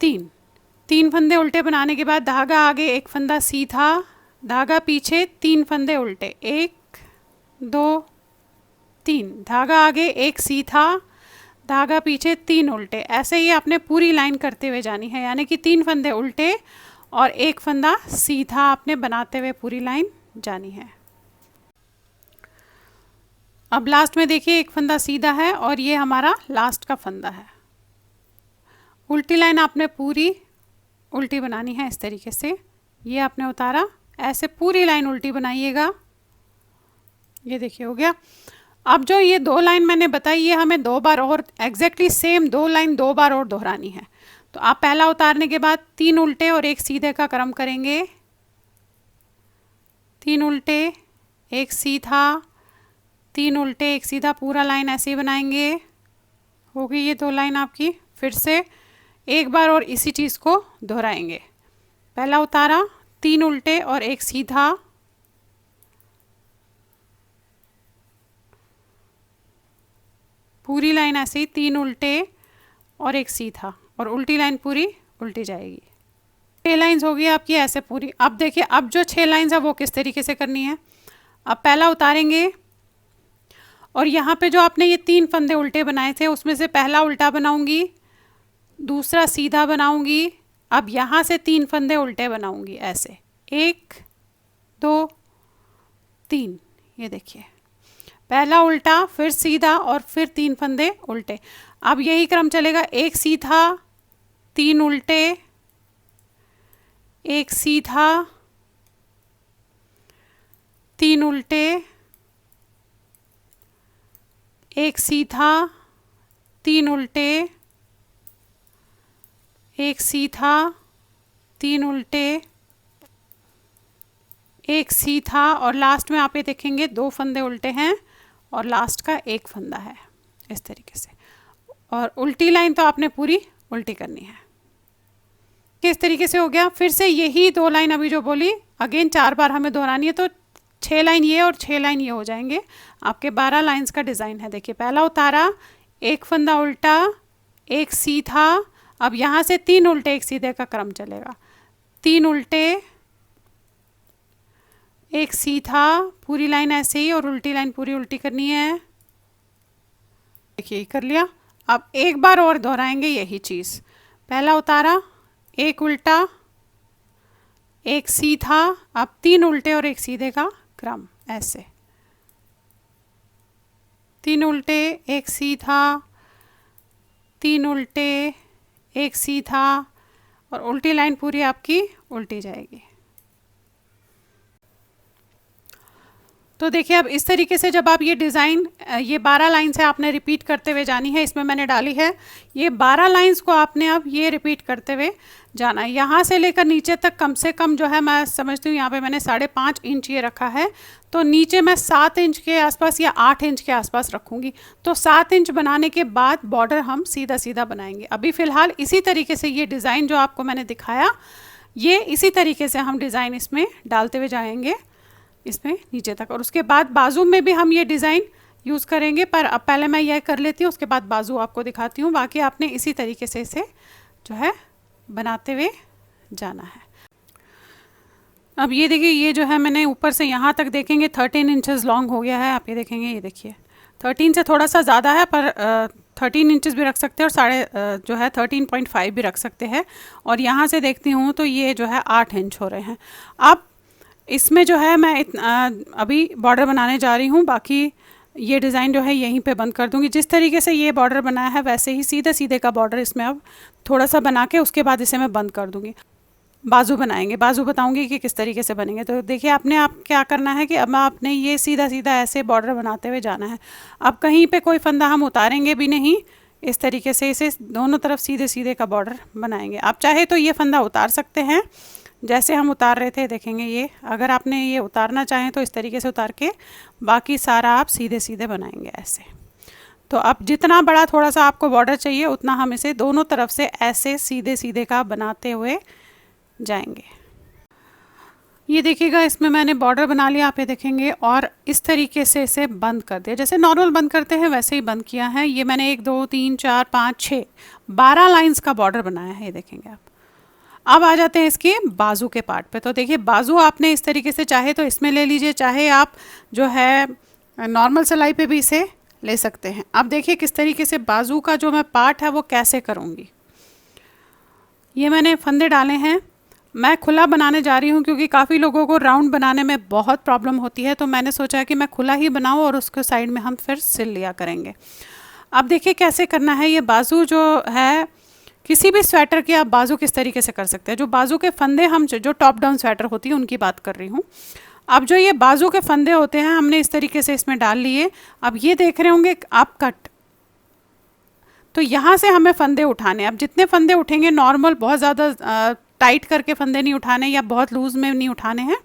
3 फंदे उल्टे बनाने के बाद धागा आगे, एक फंदा सीधा, धागा पीछे, 3 फंदे उल्टे, 1 2 3, धागा आगे, एक सीधा, धागा पीछे, 3 उल्टे। ऐसे ही आपने पूरी लाइन करते हुए जानी है, यानी कि 3 फंदे उल्टे और एक फंदा सीधा आपने बनाते हुए पूरी लाइन जानी है। अब लास्ट में देखिए एक फंदा सीधा है और ये हमारा लास्ट का फंदा है। उल्टी लाइन आपने पूरी उल्टी बनानी है इस तरीके से। ये आपने उतारा, ऐसे पूरी लाइन उल्टी बनाइएगा। ये देखिए हो गया। अब जो ये 2 लाइन मैंने बताई ये हमें 2 बार और एग्जैक्टली सेम 2 लाइन 2 बार और दोहरानी है। तो आप पहला उतारने के बाद 3 उल्टे और एक सीधे का क्रम करेंगे, 3 उल्टे, एक सीधा, 3 उल्टे, एक सीधा, पूरा लाइन ऐसे ही बनाएंगे। हो गई ये 2 लाइन आपकी। फिर से एक बार और इसी चीज़ को दोहराएंगे। पहला उतारा, 3 उल्टे और एक सीधा, पूरी लाइन ऐसे ही 3 उल्टे और एक सीधा, और उल्टी लाइन पूरी उल्टी जाएगी। 6 लाइंस होगी आपकी ऐसे पूरी। अब देखिए अब जो 6 लाइंस है वो किस तरीके से करनी है। अब पहला उतारेंगे और यहाँ पे जो आपने ये 3 फंदे उल्टे बनाए थे उसमें से पहला उल्टा बनाऊंगी, दूसरा सीधा बनाऊंगी। अब यहाँ से 3 फंदे उल्टे बनाऊंगी ऐसे, 1 2 3। ये देखिए पहला उल्टा, फिर सीधा और फिर 3 फंदे उल्टे। अब यही क्रम चलेगा, एक सीधा, 3 उल्टे, एक सीधा, 3 उल्टे, एक सीधा, 3 उल्टे, एक सीधा, 3 उल्टे, एक सीधा, और लास्ट में आप ये देखेंगे 2 फंदे उल्टे हैं और लास्ट का एक फंदा है इस तरीके से। और उल्टी लाइन तो आपने पूरी उल्टी करनी है। किस तरीके से हो गया। फिर से यही 2 लाइन अभी जो बोली अगेन 4 बार हमें दोहरानी है, तो 6 लाइन ये और 6 लाइन ये हो जाएंगे। आपके 12 लाइंस का डिज़ाइन है। देखिए पहला उतारा, एक फंदा उल्टा, एक सीधा। अब यहाँ से 3 उल्टे एक सीधे का क्रम चलेगा, 3 उल्टे, एक सीधा, पूरी लाइन ऐसे ही, और उल्टी लाइन पूरी उल्टी करनी है। देखिए कर लिया। अब एक बार और दोहराएंगे यही चीज़। पहला उतारा, एक उल्टा, एक सीधा, अब 3 उल्टे और एक सीधे का क्रम, ऐसे 3 उल्टे, एक सीधा, 3 उल्टे, एक सीधा, और उल्टी लाइन पूरी आपकी उल्टी जाएगी। तो देखिए अब इस तरीके से जब आप ये डिज़ाइन, ये 12 लाइन से आपने रिपीट करते हुए जानी है, इसमें मैंने डाली है ये 12 लाइंस को आपने अब ये रिपीट करते हुए जाना है। यहाँ से लेकर नीचे तक कम से कम जो है, मैं समझती हूँ यहाँ पे मैंने 5.5 इंच ये रखा है, तो नीचे मैं 7 इंच के आसपास या 8 इंच के आसपास रखूँगी। तो 7 इंच बनाने के बाद बॉर्डर हम सीधा सीधा बनाएंगे। अभी फ़िलहाल इसी तरीके से ये डिज़ाइन जो आपको मैंने दिखाया, ये इसी तरीके से हम डिज़ाइन इसमें डालते हुए जाएंगे इसमें नीचे तक, और उसके बाद बाजू में भी हम ये डिज़ाइन यूज़ करेंगे। पर अब पहले मैं यह कर लेती हूँ, उसके बाद बाजू आपको दिखाती हूँ। बाकी आपने इसी तरीके से इसे जो है बनाते हुए जाना है। अब ये देखिए, ये जो है मैंने ऊपर से यहाँ तक देखेंगे 13 इंचेस लॉन्ग हो गया है। आप ये देखेंगे, ये देखिए 13 से थोड़ा सा ज़्यादा है, पर 13 इंचेस भी रख सकते हैं और जो है 13.5 भी रख सकते हैं। और यहाँ से देखती हूँ तो ये जो है 8 इंच हो रहे हैं। अब इसमें जो है मैं अभी बॉर्डर बनाने जा रही हूँ। बाकी ये डिज़ाइन जो है यहीं पे बंद कर दूँगी। जिस तरीके से ये बॉर्डर बनाया है वैसे ही सीधे सीधे का बॉर्डर इसमें अब थोड़ा सा बना के उसके बाद इसे मैं बंद कर दूँगी। बाजू बनाएंगे, बाजू बताऊंगी कि किस तरीके से बनेंगे। तो देखिए आपने आप क्या करना है कि अब आपने ये सीधा सीधा ऐसे बॉर्डर बनाते हुए जाना है। अब कहीं पे कोई फंदा हम उतारेंगे भी नहीं, इस तरीके से इसे दोनों तरफ सीधे सीधे का बॉर्डर बनाएंगे। आप चाहे तो ये फंदा उतार सकते हैं जैसे हम उतार रहे थे, देखेंगे ये। अगर आपने ये उतारना चाहें तो इस तरीके से उतार के बाकी सारा आप सीधे सीधे बनाएंगे ऐसे। तो अब जितना बड़ा थोड़ा सा आपको बॉर्डर चाहिए उतना हम इसे दोनों तरफ से ऐसे सीधे सीधे का बनाते हुए जाएंगे। ये देखिएगा, इसमें मैंने बॉर्डर बना लिया, आप ये देखेंगे, और इस तरीके से इसे बंद कर दिया। जैसे नॉर्मल बंद करते हैं वैसे ही बंद किया है। ये मैंने 1 2 3 4 5 6 12 लाइंस का बॉर्डर बनाया है, ये देखेंगे आप। अब आ जाते हैं इसके बाजू के पार्ट पे। तो देखिए बाजू आपने इस तरीके से चाहे तो इसमें ले लीजिए, चाहे आप जो है नॉर्मल सिलाई पे भी इसे ले सकते हैं। अब देखिए किस तरीके से बाजू का जो मैं पार्ट है वो कैसे करूँगी। ये मैंने फंदे डाले हैं, मैं खुला बनाने जा रही हूँ क्योंकि काफ़ी लोगों को राउंड बनाने में बहुत प्रॉब्लम होती है। तो मैंने सोचा कि मैं खुला ही बनाऊँ और उसके साइड में हम फिर सिल लिया करेंगे। अब देखिए कैसे करना है। ये बाजू जो है, किसी भी स्वेटर की आप बाजू किस तरीके से कर सकते हैं। जो बाजू के फंदे हम जो टॉप डाउन स्वेटर होती है उनकी बात कर रही हूँ। अब जो ये बाजू के फंदे होते हैं हमने इस तरीके से इसमें डाल लिए। अब ये देख रहे होंगे आप कट, तो यहाँ से हमें फंदे उठाने। अब जितने फंदे उठेंगे नॉर्मल, बहुत ज़्यादा टाइट करके फंदे नहीं उठाने या बहुत लूज़ में नहीं उठाने हैं।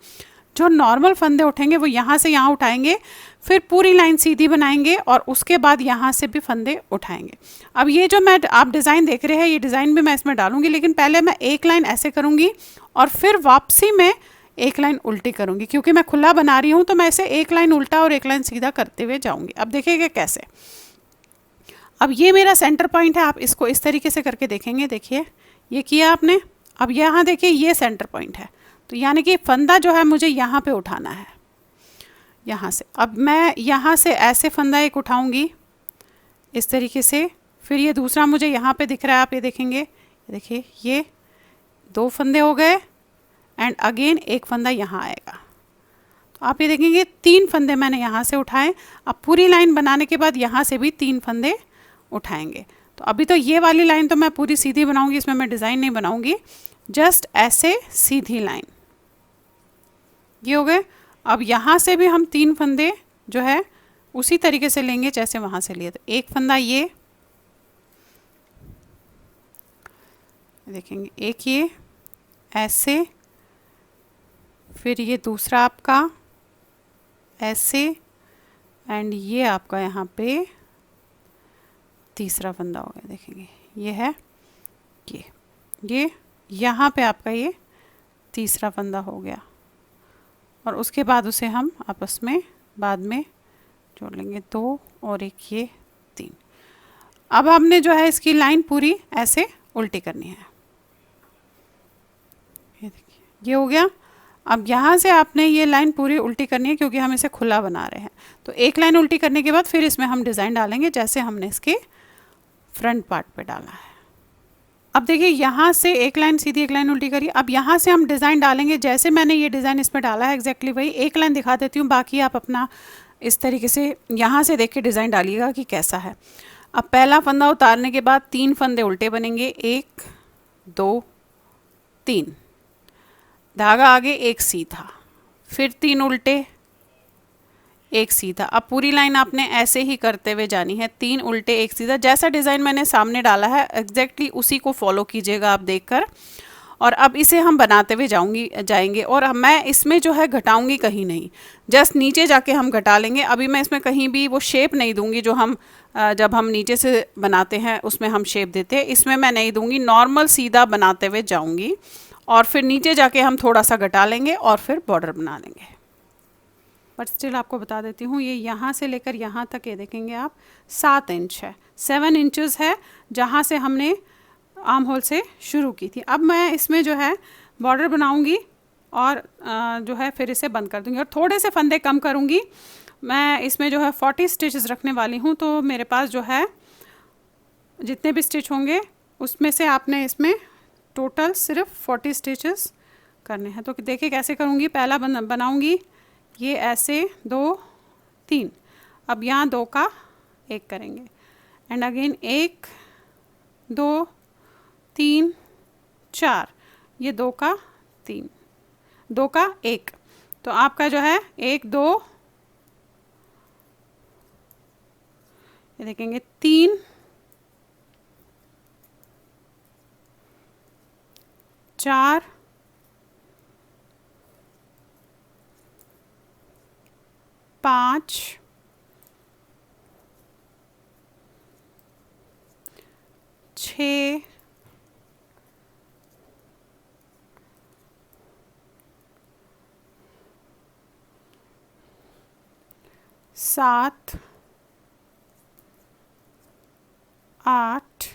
जो नॉर्मल फंदे उठेंगे वो यहाँ से यहाँ उठाएंगे, फिर पूरी लाइन सीधी बनाएंगे और उसके बाद यहाँ से भी फंदे उठाएंगे। अब ये जो मैं आप डिज़ाइन देख रहे हैं, ये डिज़ाइन भी मैं इसमें डालूंगी, लेकिन पहले मैं एक लाइन ऐसे करूँगी और फिर वापसी में एक लाइन उल्टी करूँगी। क्योंकि मैं खुला बना रही हूँ तो मैं इसे एक लाइन उल्टा और एक लाइन सीधा करते हुए जाऊँगी। अब देखिएगा कैसे। अब ये मेरा सेंटर पॉइंट है, आप इसको इस तरीके से करके देखेंगे। देखिए ये किया आपने। अब यहाँ देखिए ये सेंटर पॉइंट है, तो यानी कि फंदा जो है मुझे यहाँ पे उठाना है, यहाँ से। अब मैं यहाँ से ऐसे फंदा एक उठाऊंगी इस तरीके से, फिर ये दूसरा मुझे यहाँ पे दिख रहा है, आप ये देखेंगे। देखिए ये 2 फंदे हो गए एंड अगेन एक फंदा यहाँ आएगा। तो आप ये देखेंगे 3 फंदे मैंने यहाँ से उठाए। अब पूरी लाइन बनाने के बाद यहाँ से भी 3 फंदे उठाएंगे। तो अभी तो ये वाली लाइन तो मैं पूरी सीधी बनाऊंगी, इसमें मैं डिज़ाइन नहीं बनाऊंगी, जस्ट ऐसे सीधी लाइन। ये हो गए। अब यहाँ से भी हम 3 फंदे जो है उसी तरीके से लेंगे जैसे वहाँ से लिए। तो एक फंदा ये देखेंगे, एक ये ऐसे, फिर ये दूसरा आपका ऐसे, एंड ये आपका यहाँ पे तीसरा फंदा हो गया। देखेंगे ये है ये यहाँ पे आपका ये तीसरा फंदा हो गया, और उसके बाद उसे हम आपस में बाद में जोड़ लेंगे। 2 और एक ये 3। अब हमने जो है इसकी लाइन पूरी ऐसे उल्टी करनी है। ये देखिए ये हो गया। अब यहाँ से आपने ये लाइन पूरी उल्टी करनी है क्योंकि हम इसे खुला बना रहे हैं। तो एक लाइन उल्टी करने के बाद फिर इसमें हम डिज़ाइन डालेंगे जैसे हमने इसके फ्रंट पार्ट पे डाला है। अब देखिए यहाँ से एक लाइन सीधी एक लाइन उल्टी करी। अब यहाँ से हम डिज़ाइन डालेंगे, जैसे मैंने ये डिज़ाइन इसमें डाला है एग्जैक्टली वही एक लाइन दिखा देती हूँ, बाकी आप अपना इस तरीके से यहाँ से देख के डिज़ाइन डालिएगा कि कैसा है। अब पहला फंदा उतारने के बाद 3 फंदे उल्टे बनेंगे, 1 2 3, धागा आगे एक सीधा, फिर 3 उल्टे एक सीधा। अब पूरी लाइन आपने ऐसे ही करते हुए जानी है, 3 उल्टे एक सीधा। जैसा डिज़ाइन मैंने सामने डाला है एग्जैक्टली उसी को फॉलो कीजिएगा आप देखकर। और अब इसे हम बनाते हुए जाएंगे और मैं इसमें जो है घटाऊंगी कहीं नहीं, जस्ट नीचे जाके हम घटा लेंगे। अभी मैं इसमें कहीं भी वो शेप नहीं दूंगी जो हम जब हम नीचे से बनाते हैं उसमें हम शेप देते हैं, इसमें मैं नहीं दूंगी, नॉर्मल सीधा बनाते हुए जाऊंगी और फिर नीचे जाके हम थोड़ा सा घटा लेंगे और फिर बॉर्डर बना लेंगे। बट स्टिल आपको बता देती हूँ, ये यहाँ से लेकर यहाँ तक ये देखेंगे आप 7 इंच है, 7 इंचेस है जहाँ से हमने आर्म होल से शुरू की थी। अब मैं इसमें जो है बॉर्डर बनाऊंगी और जो है फिर इसे बंद कर दूंगी और थोड़े से फंदे कम करूंगी। मैं इसमें जो है 40 स्टिचेस रखने वाली हूँ, तो मेरे पास जो है जितने भी स्टिच होंगे उसमें से आपने इसमें टोटल सिर्फ 40 स्टिचेस करने हैं। तो देखिए कैसे करूँगी, पहला बनाऊँगी ये ऐसे 2 3, अब यहाँ 2 का 1 करेंगे एंड अगेन 1 2 3 4, ये 2 का 3, 2 का 1, तो आपका जो है 1 2 ये देखेंगे 3 4 5 6 7 8,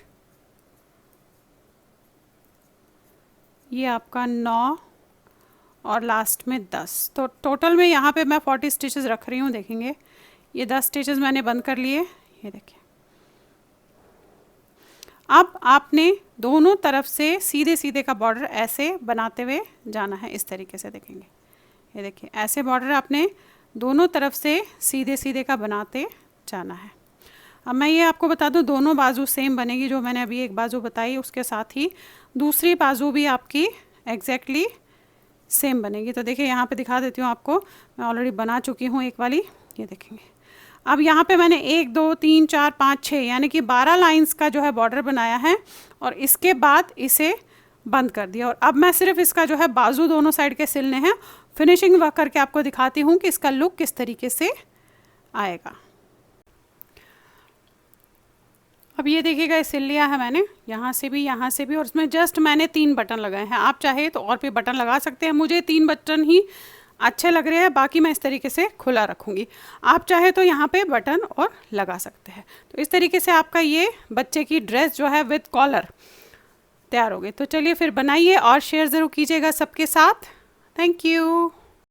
ये आपका 9 और लास्ट में 10। तो टोटल में यहाँ पे मैं 40 स्टिचेस रख रही हूँ। देखेंगे ये 10 स्टिचेस मैंने बंद कर लिए, ये देखिए। अब आपने दोनों तरफ से सीधे सीधे का बॉर्डर ऐसे बनाते हुए जाना है, इस तरीके से देखेंगे, ये देखिए ऐसे बॉर्डर आपने दोनों तरफ से सीधे सीधे का बनाते जाना है। अब मैं ये आपको बता दूं, दोनों बाजू सेम बनेगी, जो मैंने अभी एक बाजू बताई उसके साथ ही दूसरी बाजू भी आपकी एग्जैक्टली सेम बनेगी। तो देखिए यहाँ पे दिखा देती हूँ आपको, मैं ऑलरेडी बना चुकी हूँ एक वाली, ये देखेंगे। अब यहाँ पे मैंने 1 2 3 4 5 6 यानी कि 12 लाइंस का जो है बॉर्डर बनाया है और इसके बाद इसे बंद कर दिया। और अब मैं सिर्फ इसका जो है बाजू दोनों साइड के सिलने हैं। फिनिशिंग वर्क करके आपको दिखाती हूँ कि इसका लुक किस तरीके से आएगा। अब ये देखिएगा सिल लिया है मैंने, यहाँ से भी और उसमें जस्ट मैंने 3 बटन लगाए हैं। आप चाहे तो और भी बटन लगा सकते हैं, मुझे 3 बटन ही अच्छे लग रहे हैं, बाकी मैं इस तरीके से खुला रखूँगी। आप चाहे तो यहाँ पे बटन और लगा सकते हैं। तो इस तरीके से आपका ये बच्चे की ड्रेस जो है विद कॉलर तैयार हो गई। तो चलिए फिर बनाइए और शेयर ज़रूर कीजिएगा सबके साथ। Thank you.